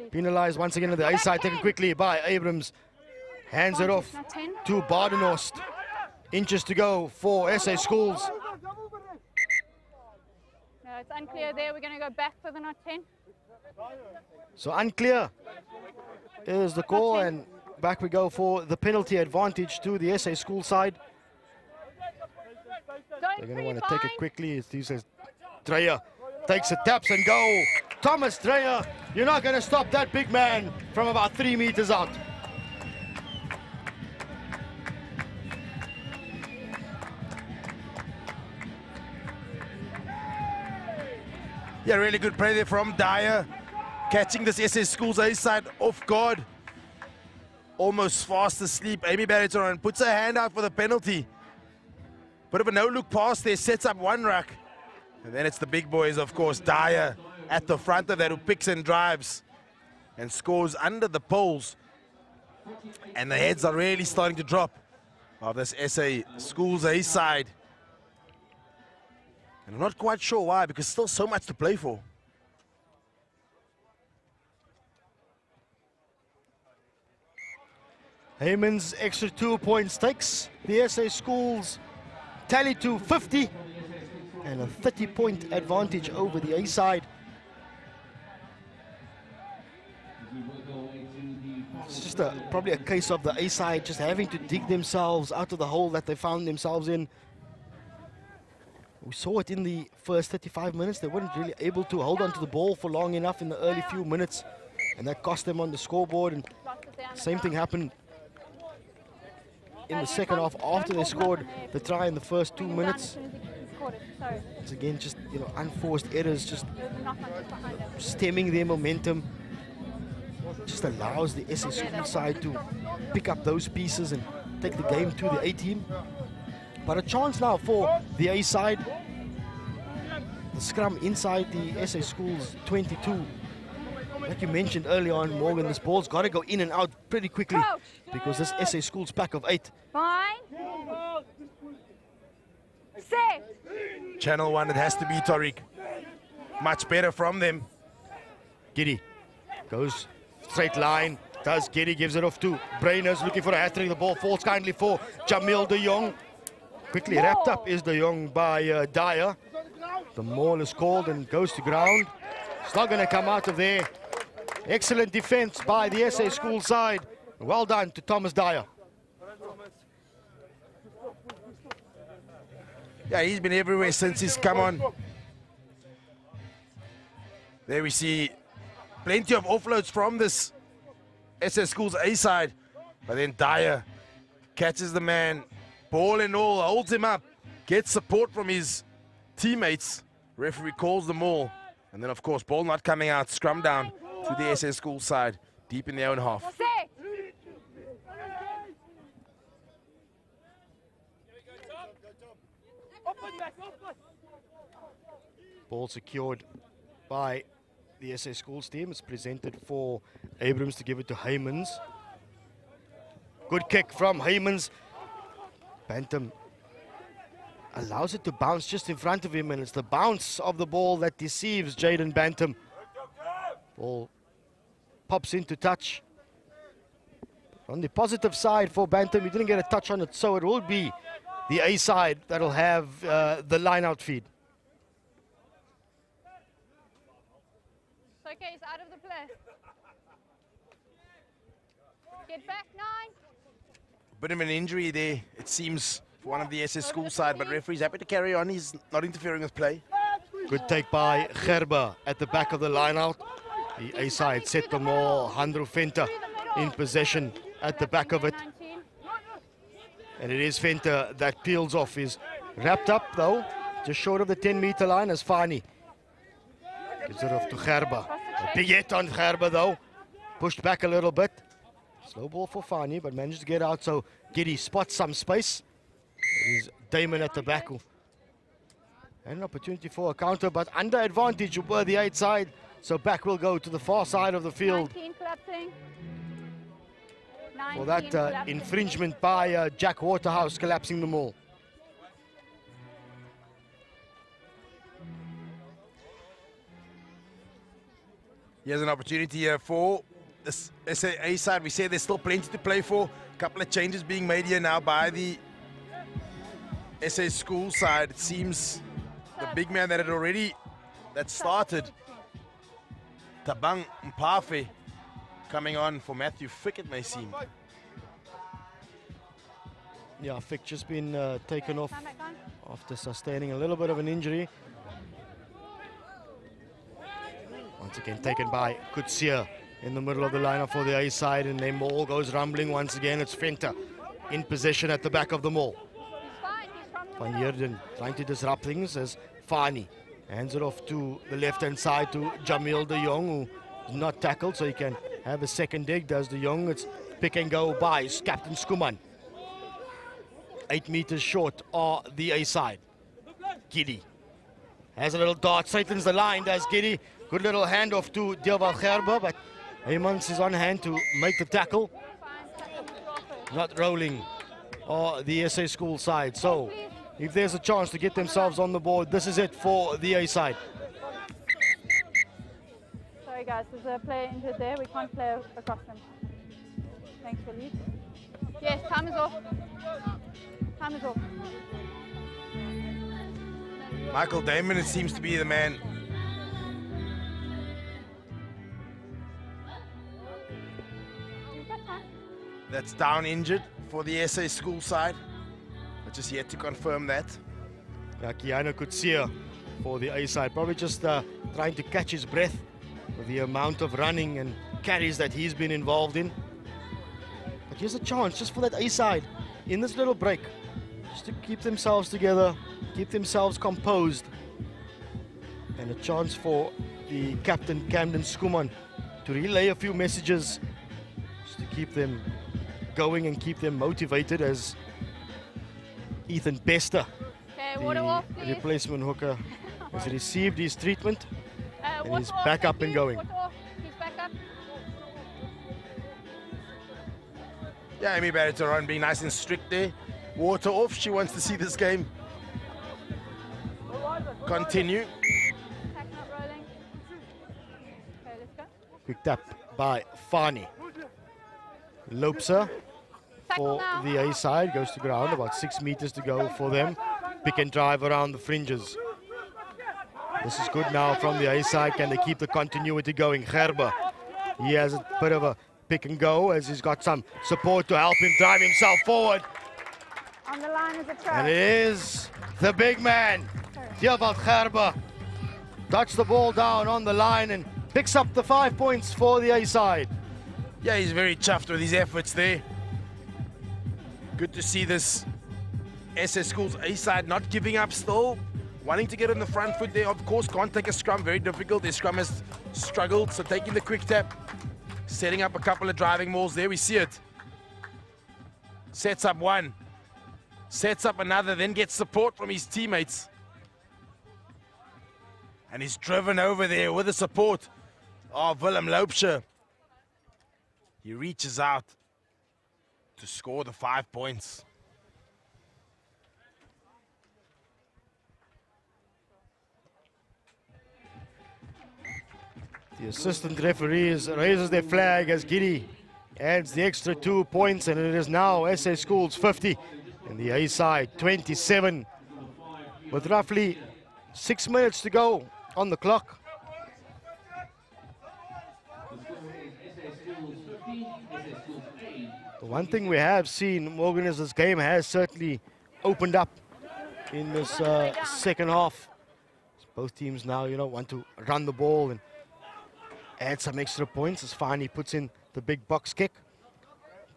penalized once again on the A side, taken quickly by Abrams. Hands it off to Badenhorst. Inches to go for SA schools. No, it's unclear there. We're going to go back for the not 10. So unclear is the call, and back we go for the penalty advantage to the SA school side. They're going to want to take it quickly. He says Dreyer takes it, taps and go. Thomas Dreyer, you're not going to stop that big man from about 3 meters out. Yeah, really good play there from Dyer. Catching this SA schools A side off guard. Almost fast asleep. Amy Barrett puts her hand out for the penalty. Bit of a no-look pass there, sets up one ruck. And then it's the big boys, of course, Dyer at the front of that, who picks and drives and scores under the poles. And the heads are really starting to drop of this SA schools A side. And I'm not quite sure why, because still so much to play for. Heymans' extra 2 points takes the SA schools tally to 50 and a 30-point advantage over the A side. It's just probably a case of the A side just having to dig themselves out of the hole that they found themselves in. We saw it in the first 35 minutes. They weren't really able to hold on to the ball for long enough in the early few minutes, and that cost them on the scoreboard. And same thing happened in the second half after they scored the try in the first 2 minutes. It's again just, you know, unforced errors, just stemming their momentum. Just allows the SA school side to pick up those pieces and take the game to the A team. But a chance now for the A side. The scrum inside the SA schools 22. Like you mentioned earlier on, Morgan, this ball's got to go in and out pretty quickly because this SA schools pack of 8. Fine. Safe. Channel 1, it has to be Tariq. Much better from them. Giddy goes straight line. Does Giddy, gives it off to Brainers, looking for a hat-trick. The ball falls kindly for Jamil de Jong. Quickly wrapped up is de Jong by Dyer. The maul is called and goes to ground. It's not going to come out of there. Excellent defense by the SA school side. Well done to Thomas Dyer. Yeah, he's been everywhere since he's come on. There we see plenty of offloads from this SA Schools A side. But then Dyer catches the man, ball and all, holds him up, gets support from his teammates. Referee calls them all. And then, of course, ball not coming out, scrum down to the SA Schools side, deep in their own half. Ball secured by the SA Schools team. It's presented for Abrams to give it to Heymans. Good kick from Heymans. Bantam allows it to bounce just in front of him, and it's the bounce of the ball that deceives Jaden Bantam. Ball pops into touch. On the positive side for Bantam, he didn't get a touch on it, so it will be the A side that'll have the line-out feed. It's okay, it's out of the play. Get back, 9. Bit of an injury there, it seems, for one of the SA School side, but referee's happy to carry on. He's not interfering with play. Good take by Gerber at the back of the line-out. The A side set the ball. Handro Venter in possession at the back of it. And it is Venter that peels off. He's wrapped up, though, just short of the 10-meter line as Fani. Gives it off to Gerber. A big hit on Gerber, though. Pushed back a little bit. Slow ball for Fani, but managed to get out, so Giddy spots some space. It is Damon at the back. And an opportunity for a counter, but under advantage were the 8 side. So back will go to the far side of the field. 19 collapsing. For that infringement by Jack Waterhouse, collapsing the maul. Here's an opportunity here for this SA A side. We say there's still plenty to play for. A couple of changes being made here now by the SA School side. It seems the big man that started, Tabang Mpafe, coming on for Matthew Fick, it may seem. Yeah, Fick just been taken off after sustaining a little bit of an injury. Once again taken by Kutsia in the middle of the lineup for the A side, and their maul goes rumbling once again. It's Venter in possession at the back of the maul. Van Heerden trying to disrupt things as Fani hands it off to the left-hand side to Jamil de Jong, who is not tackled, so he can have a second dig. Does de Jong. It's pick and go by Captain Skuman. 8 meters short are the A side. Giddy has a little dart, straightens the line, does Giddy. Good little handoff to Deelwald Gerber, but Heymans is on hand to make the tackle. Not rolling the SA School side. So if there's a chance to get themselves on the board, this is it for the A side. Sorry guys, there's a player injured there. We can't play across them. Thanks for leave. Yes, time is off. Time is off. Michael Damon, it seems to be the man. That's down injured for the SA School side. But just yet to confirm that. Kiana could see her for the A side, probably just trying to catch his breath with the amount of running and carries that he's been involved in. But here's a chance just for that A side in this little break, just to keep themselves together, keep themselves composed, and a chance for the captain Camden Skuman to relay a few messages just to keep them going and keep them motivated, as Ethan Bester, the replacement hooker, has received his treatment and he's back up and going. He's back up. Yeah, Amy Barrett being nice and strict there. Water off. She wants to see this game continue. Quick tap by Fani. Lopes her for the A side, goes to ground, about 6 meters to go for them. Pick and drive around the fringes. This is good now from the A side. Can they keep the continuity going? Gerber, he has a bit of a pick and go as he's got some support to help him drive himself forward. On the line is a try. And it is the big man, Djavad Gerber. Touch the ball down on the line and picks up the 5 points for the A side. Yeah, he's very chuffed with his efforts there. Good to see this SS Schools A side not giving up still, wanting to get on the front foot there. Of course, can't take a scrum, very difficult. Their scrum has struggled, so taking the quick tap, setting up a couple of driving mauls there. We see it. Sets up one, sets up another, then gets support from his teammates. And he's driven over there with the support of Willem Loopscher. He reaches out to score the 5 points. The assistant referees raises their flag as Giddy adds the extra 2 points, and it is now SA Schools 50 and the A side 27 with roughly 6 minutes to go on the clock. The one thing we have seen, Morgan, is this game has certainly opened up in this second half. Both teams now, want to run the ball and add some extra points. It's fine, he puts in the big box kick.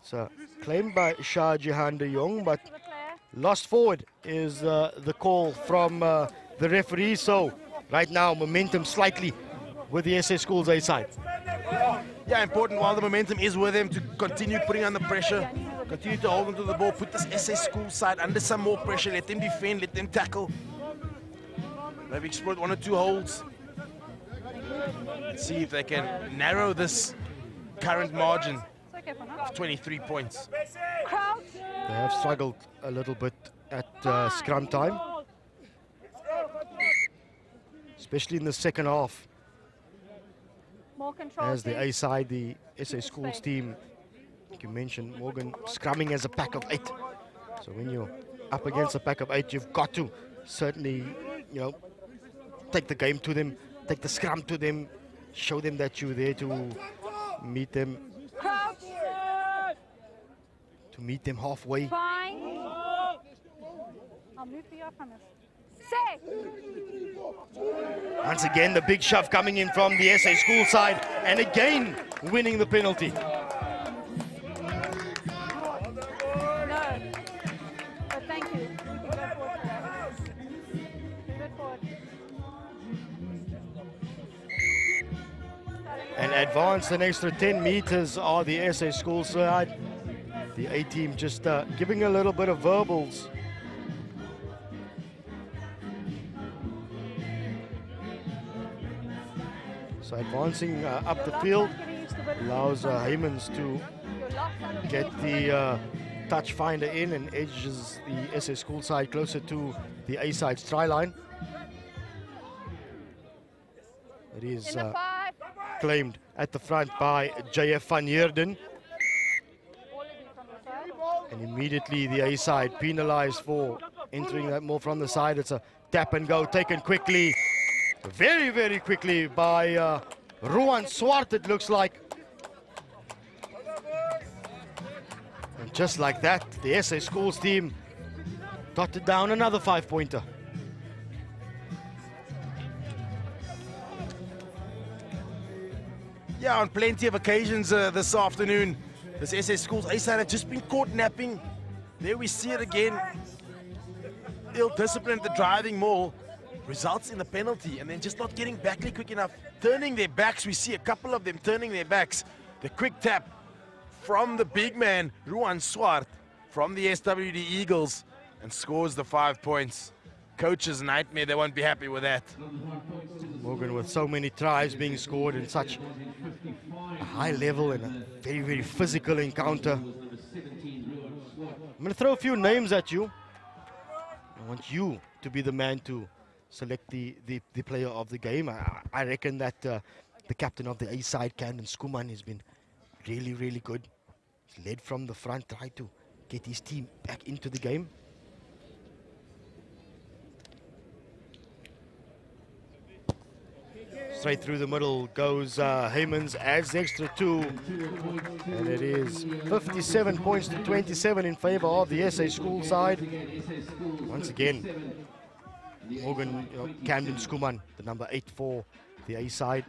It's claimed by Shah Jahan de Jong, but lost forward is the call from the referee. So right now, momentum slightly with the SA Schools A side. Yeah, important while the momentum is with them to continue putting on the pressure, continue to hold on to the ball, put this SA Schools side under some more pressure, let them defend, let them tackle. Maybe exploit 1 or 2 holds. Let's see if they can narrow this current margin of 23 points. They have struggled a little bit at scrum time, especially in the second half. As the A side, the SA Schools team, like you mentioned, Morgan, scrumming as a pack of 8. So when you're up against a pack of 8, you've got to certainly, take the game to them, take the scrum to them, show them that you're there to meet them, halfway. Fine. I'll move for your promise. Once again, the big shove coming in from the SA School side, and again winning the penalty. No. But thank you. Good forward. And advance an extra 10 meters are the SA School side. The A team just giving a little bit of verbals. So advancing up the field allows Heymans to get the touch finder in and edges the SA School side closer to the A side's try line. It is claimed at the front by JF van Heerden. And immediately the A side penalized for entering that more from the side. It's a tap and go taken quickly. Very, very quickly by Ruan Swart, it looks like. And just like that, the SA Schools team dotted down another 5-pointer. Yeah, on plenty of occasions this afternoon, this SA Schools A side have just been caught napping. There we see it again. Ill-discipline at the driving maul results in the penalty, and then just not getting back quick enough, turning their backs. We see a couple of them turning their backs. The quick tap from the big man, Ruan Swart, from the SWD Eagles, and scores the 5 points. Coach's nightmare, they won't be happy with that. Morgan with so many tries being scored in such a high level and a very, very physical encounter. I'm going to throw a few names at you. I want you to be the man to select the player of the game. I reckon that the captain of the A side, Camden Skuman, has been really, really good. He's led from the front, tried to get his team back into the game. Straight through the middle goes Heymans, adds the extra 2. And it is 57 points to 27 in favor of the SA School side. Once again, Morgan, Camden Skuman, the number 8 for the A side.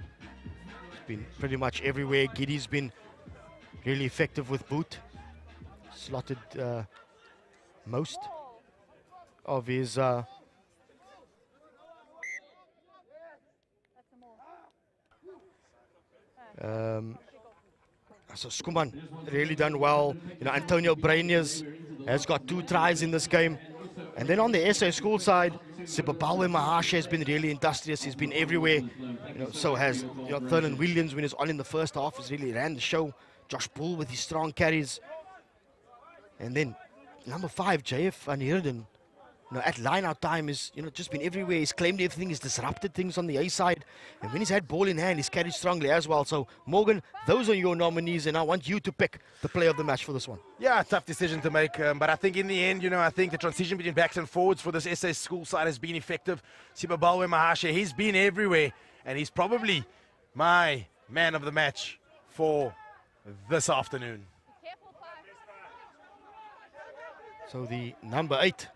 He's been pretty much everywhere. Giddy's been really effective with boot. Slotted most of his so Skuman really done well. Antonio Brainias has got 2 tries in this game. And then on the SA School side, Sibabawe Mahashe has been really industrious. He's been everywhere. So has Thurlan Williams, when he's on in the first half, has really ran the show. Josh Bull with his strong carries. And then number 5, JF Van Heerden, at line-out time is just been everywhere. He's claimed everything. He's disrupted things on the A side. And when he's had ball in hand, he's carried strongly as well. So, Morgan, those are your nominees, and I want you to pick the player of the match for this one. Yeah, tough decision to make. But I think in the end, I think the transition between backs and forwards for this SA School side has been effective. Sibabawe Mahashe, he's been everywhere. And he's probably my man of the match for this afternoon. So the number 8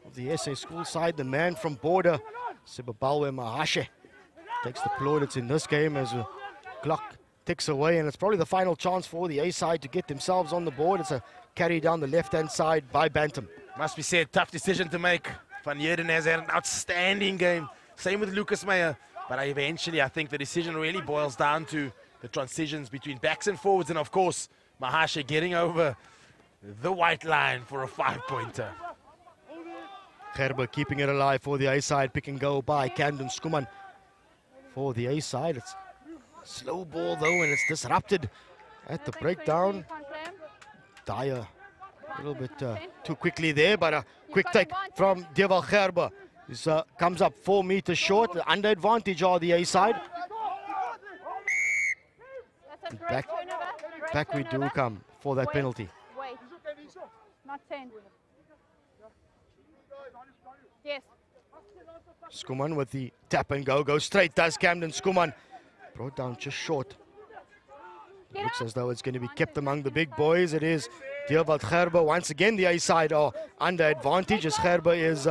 of the SA School side, the man from border, Sibabawe Mahashe, takes the plaudits in this game as the clock ticks away, and it's probably the final chance for the A side to get themselves on the board. It's a carry down the left-hand side by Bantam. Must be said, tough decision to make. Van Heerden has had an outstanding game. Same with Lucas Meyer. But eventually, I think the decision really boils down to the transitions between backs and forwards, and of course, Mahashe getting over the white line for a 5-pointer. Gerber keeping it alive for the A side. Pick and go by Camden Skuman for the A side. It's slow ball though, and it's disrupted at the breakdown. Dyer a little bit too quickly there, but a quick take from Deval Gerber. This comes up 4 meters short. The under advantage are the A side. Back we do come for that penalty. Wait, not 10. Yes. Skuman with the tap and go. Goes straight, does Camden Skuman. Brought down just short. Looks as though it's going to be kept among the big boys. It is Deval Gerber. Once again, the A side are under advantage as Gerber is...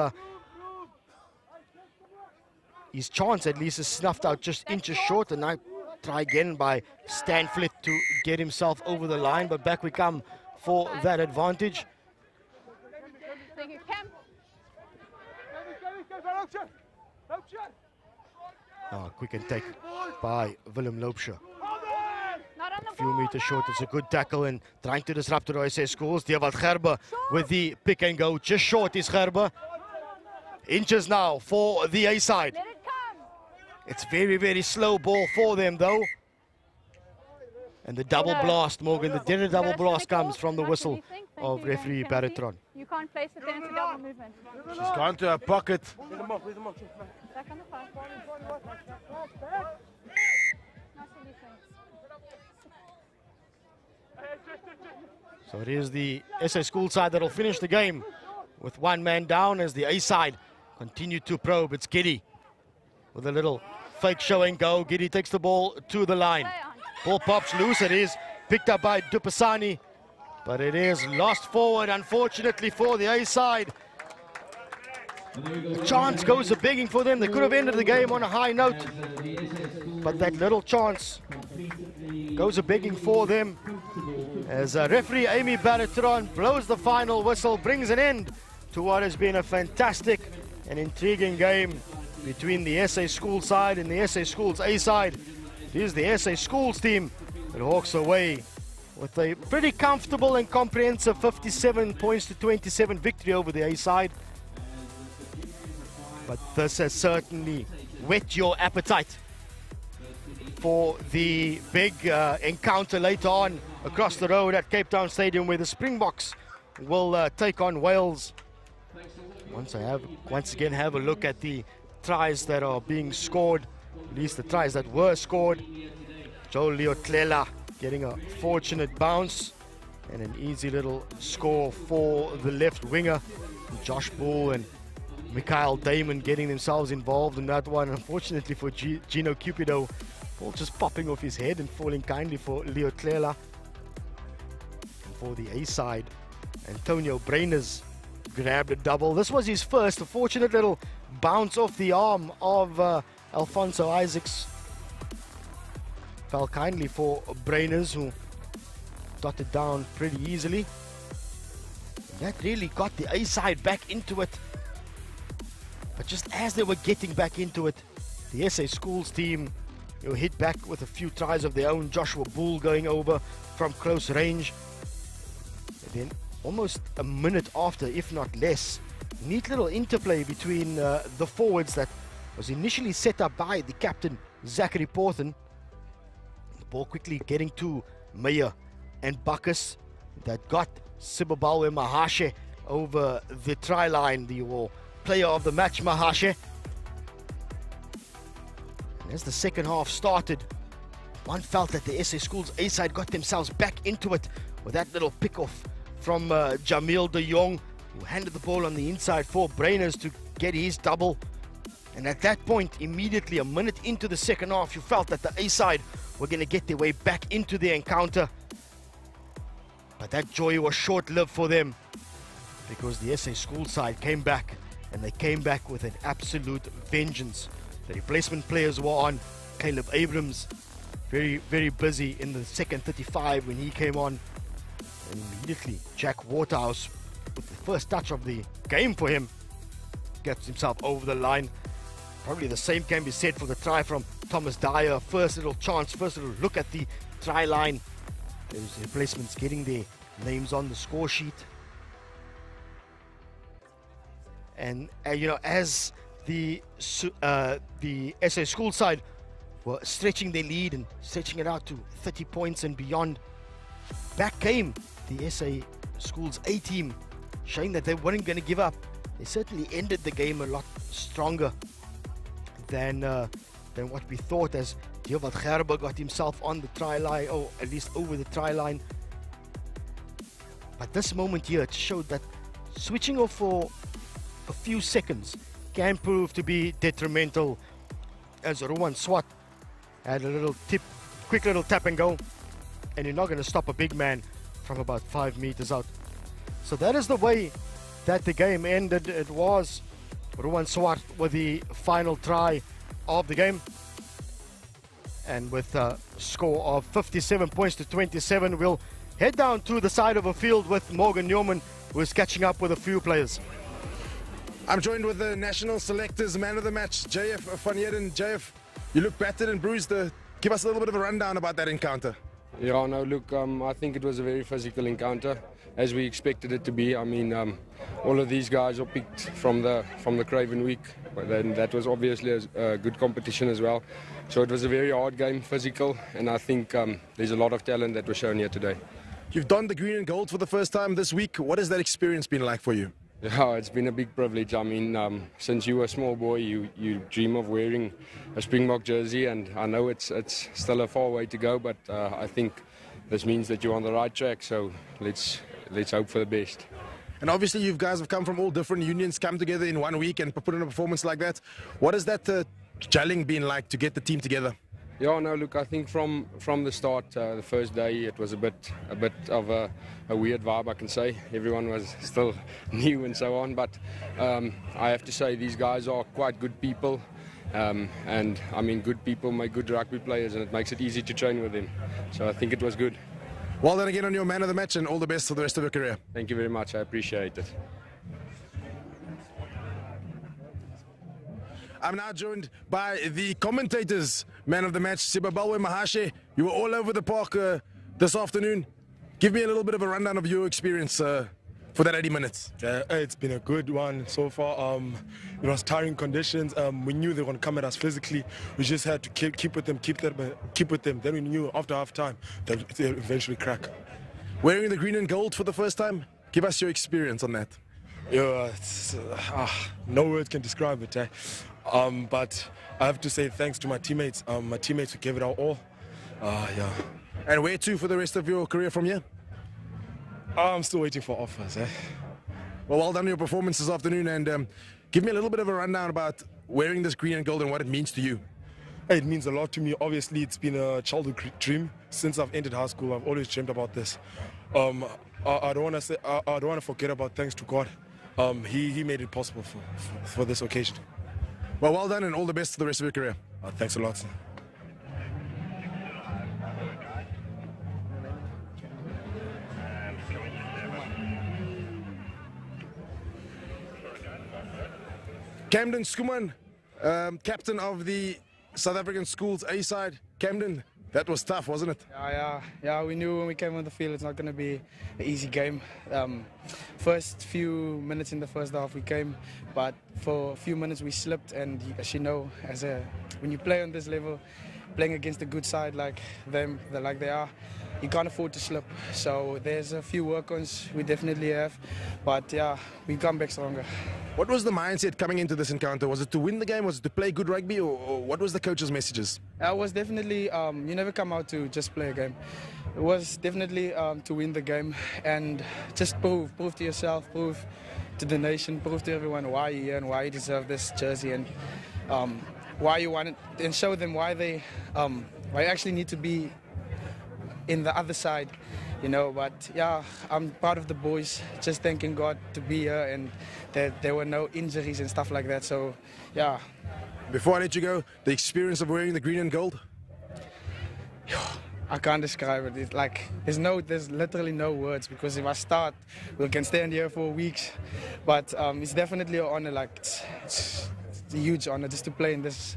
his chance at least is snuffed out just inches short, and now try again by Stanflit to get himself over the line, but back we come for that advantage. Thank you, Cam. Quick and take by Willem Loopscher. A few meters short, it's a good tackle and trying to disrupt the SA Schools. Deval Gerber with the pick and go, just short is Gerber. Inches now for the A side. It's very, very slow ball for them though. And the double blast, Morgan, the dinner double blast comes from the whistle of referee Baratron. You can't place it, then it's a double movement. She's gone to her pocket. Back on the 5. So it is the SA School side that will finish the game with 1 man down as the A side continue to probe. It's Giddy with a little fake show and go. Giddy takes the ball to the line. Ball pops loose. It is picked up by Dupasani, but it is lost forward, unfortunately, for the A side. The chance goes a begging for them. They could have ended the game on a high note, but that little chance goes a begging for them as referee Amy Barretron blows the final whistle, brings an end to what has been a fantastic and intriguing game between the SA Schools side and the SA Schools A side. It is the SA Schools team that walks away with a pretty comfortable and comprehensive 57 points to 27 victory over the A side. But this has certainly whet your appetite for the big encounter later on across the road at Cape Town Stadium, where the Springboks will take on Wales. Once again have a look at the tries that are being scored, at least the tries that were scored. Joe Leotlela getting a fortunate bounce and an easy little score for the left winger. Josh Bull and Mikhail Damon getting themselves involved in that one. Unfortunately for Gino Cupido, ball just popping off his head and falling kindly for Leotlela. For the A side, Antonio Brainers grabbed a double. This was his first, a fortunate little bounce off the arm of Alfonso Isaacs. Fell kindly for Brainers, who dotted down pretty easily. That really got the A side back into it. But just as they were getting back into it, the SA Schools team hit back with a few tries of their own. Joshua Bull going over from close range. And then almost a minute after, if not less, neat little interplay between the forwards that was initially set up by the captain, Zachary Porthen. The ball quickly getting to Meyer and Bacchus. That got Sibabalwe Mahashe over the try line, the player of the match, Mahashe. And as the second half started, one felt that the SA Schools A side got themselves back into it with that little pick off from Jamil de Jong, who handed the ball on the inside for Brainers to get his double. And at that point, immediately a minute into the second half, you felt that the A side were going to get their way back into the encounter. But that joy was short-lived for them, because the SA Schools side came back, and they came back with an absolute vengeance. The replacement players were on. Caleb Abrams, very, very busy in the second 35 when he came on. And immediately, Jack Waterhouse, with the first touch of the game for him, gets himself over the line. Probably the same can be said for the try from Thomas Dyer. First little chance, first little look at the try line. Those replacements getting their names on the score sheet. And you know, as the SA Schools side were stretching their lead and stretching it out to 30 points and beyond, back came the SA Schools A team, showing that they weren't going to give up. They certainly ended the game a lot stronger than what we thought, as Dewald Gerber got himself on the try line, or at least over the try line. But this moment here, it showed that switching off for a few seconds can prove to be detrimental, as Rowan Swart had a little quick little tap and go, and you're not going to stop a big man from about 5 meters out. So that is the way that the game ended. It was Rowan Swart with the final try of the game, and with a score of 57 points to 27, we'll head down to the side of the field with Morgan Newman, who is catching up with a few players. I'm joined with the national selectors, man of the match, JF van Heerden. JF, you look battered and bruised. Give us a little bit of a rundown about that encounter. Yeah, no, look, I think it was a very physical encounter, as we expected it to be. I mean, all of these guys are picked from the Craven Week, but then that was obviously a good competition as well. So it was a very hard game, physical, and I think there's a lot of talent that was shown here today. You've donned the green and gold for the first time this week. What has that experience been like for you? Yeah, it's been a big privilege. I mean, since you were a small boy, you dream of wearing a Springbok jersey, and I know it's still a far way to go, but I think this means that you're on the right track, so let's hope for the best. And obviously you guys have come from all different unions, come together in 1 week and put in a performance like that. What has that gelling been like to get the team together? Yeah, no, look, I think from the start, the first day, it was a bit of a weird vibe, I can say. Everyone was still new and so on, but I have to say these guys are quite good people, and I mean, good people make good rugby players, and it makes it easy to train with them. So I think it was good. Well done again on your man of the match, and all the best for the rest of your career. Thank you very much. I appreciate it. I'm now joined by the commentators, man of the match, Sibabalwe Mahashe. You were all over the park this afternoon. Give me a little bit of a rundown of your experience for that 80 minutes. It's been a good one so far. It was tiring conditions. We knew they were going to come at us physically. We just had to keep with them, keep with them. Then we knew after half time that they'd eventually crack. Wearing the green and gold for the first time, give us your experience on that. Yeah, no words can describe it. But I have to say thanks to my teammates. My teammates who gave it our all. Yeah. And where to for the rest of your career from here? I'm still waiting for offers. Well done on your performance this afternoon, and give me a little bit of a rundown about wearing this green and gold and what it means to you. It means a lot to me. Obviously, it's been a childhood dream since I've entered high school. I've always dreamed about this. I don't want to forget about thanks to God. He made it possible for this occasion. Well done, and all the best for the rest of your career. Thanks a lot, sir. Camden Skuman, captain of the South African Schools A side. Camden, that was tough, wasn't it? Yeah. We knew when we came on the field it's not going to be an easy game. First few minutes in the first half we came, but for a few minutes we slipped. And as you know, when you play on this level, playing against a good side like them, like they are, you can't afford to slip. So there's a few work-ons we definitely have, but yeah, we come back stronger. What was the mindset coming into this encounter? Was it to win the game? Was it to play good rugby? Or what was the coach's messages? It was definitely, you never come out to just play a game. It was definitely to win the game and just prove to yourself, prove to the nation, prove to everyone why you're here and why you deserve this jersey, and why you want it, and show them why you actually need to be in the other side, you know. But yeah, I'm part of the boys, just thanking God to be here and that there were no injuries and stuff like that. So yeah. Before I let you go, the experience of wearing the green and gold? I can't describe it. It's like there's literally no words, because if I start, we can stand here for weeks. But it's definitely an honor. Like it's a huge honor just to play in this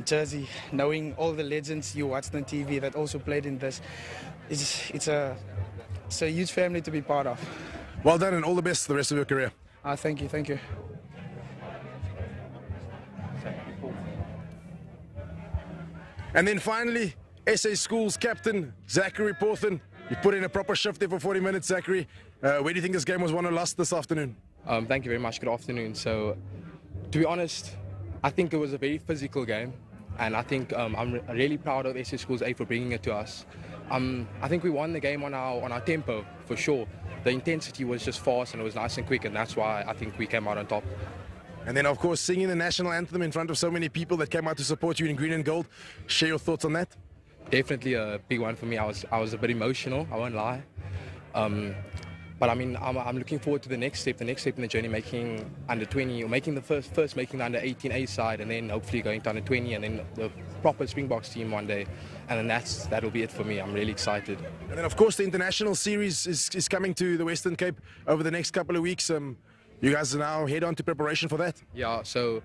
jersey, knowing all the legends you watched on TV that also played in this. It's a huge family to be part of. Well done, and all the best for the rest of your career. Thank you. And then finally, SA Schools captain Zachary Porthen. You put in a proper shift there for 40 minutes, Zachary. Where do you think this game was won or lost this afternoon? Thank you very much. Good afternoon. So, to be honest, I think it was a very physical game, and I think I'm really proud of SA Schools A for bringing it to us. I think we won the game on our tempo, for sure. The intensity was just fast and it was nice and quick, and that's why I think we came out on top. And then, of course, singing the national anthem in front of so many people that came out to support you in green and gold. Share your thoughts on that. Definitely a big one for me. I was a bit emotional, I won't lie. But I mean, I'm looking forward to the next step in the journey, making under 20, or making the first making the under 18 A side, and then hopefully going to under 20, and then the proper Springboks team one day. And then that'll be it for me. I'm really excited. And then, of course, the international series is coming to the Western Cape over the next couple of weeks. You guys are now head on to preparation for that? Yeah, so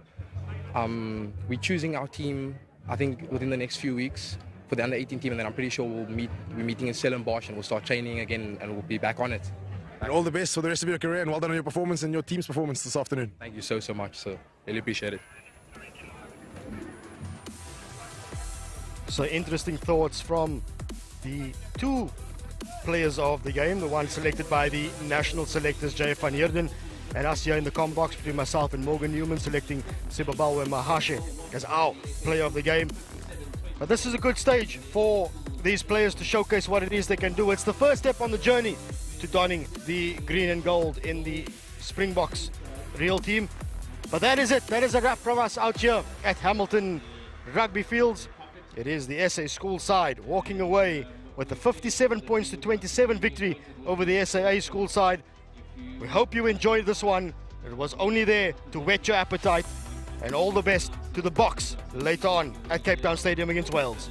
we're choosing our team, I think, within the next few weeks for the under 18 team, and then I'm pretty sure we're meeting in Stellenbosch, and we'll start training again, and we'll be back on it. And all the best for the rest of your career, and well done on your performance and your team's performance this afternoon. Thank you so much, sir. Really appreciate it. So interesting thoughts from the two players of the game, the one selected by the national selectors, J.F. van Heerden, and us here in the com box between myself and Morgan Newman selecting Sibabalwe Mahashe as our player of the game. But this is a good stage for these players to showcase what it is they can do. It's the first step on the journey to donning the green and gold in the Springboks real team. But that is it. That is a wrap from us out here at Hamilton Rugby Fields. It is the SA school side walking away with the 57 points to 27 victory over the SAA school side. We hope you enjoyed this one. It was only there to whet your appetite. And all the best to the Boks later on at Cape Town Stadium against Wales.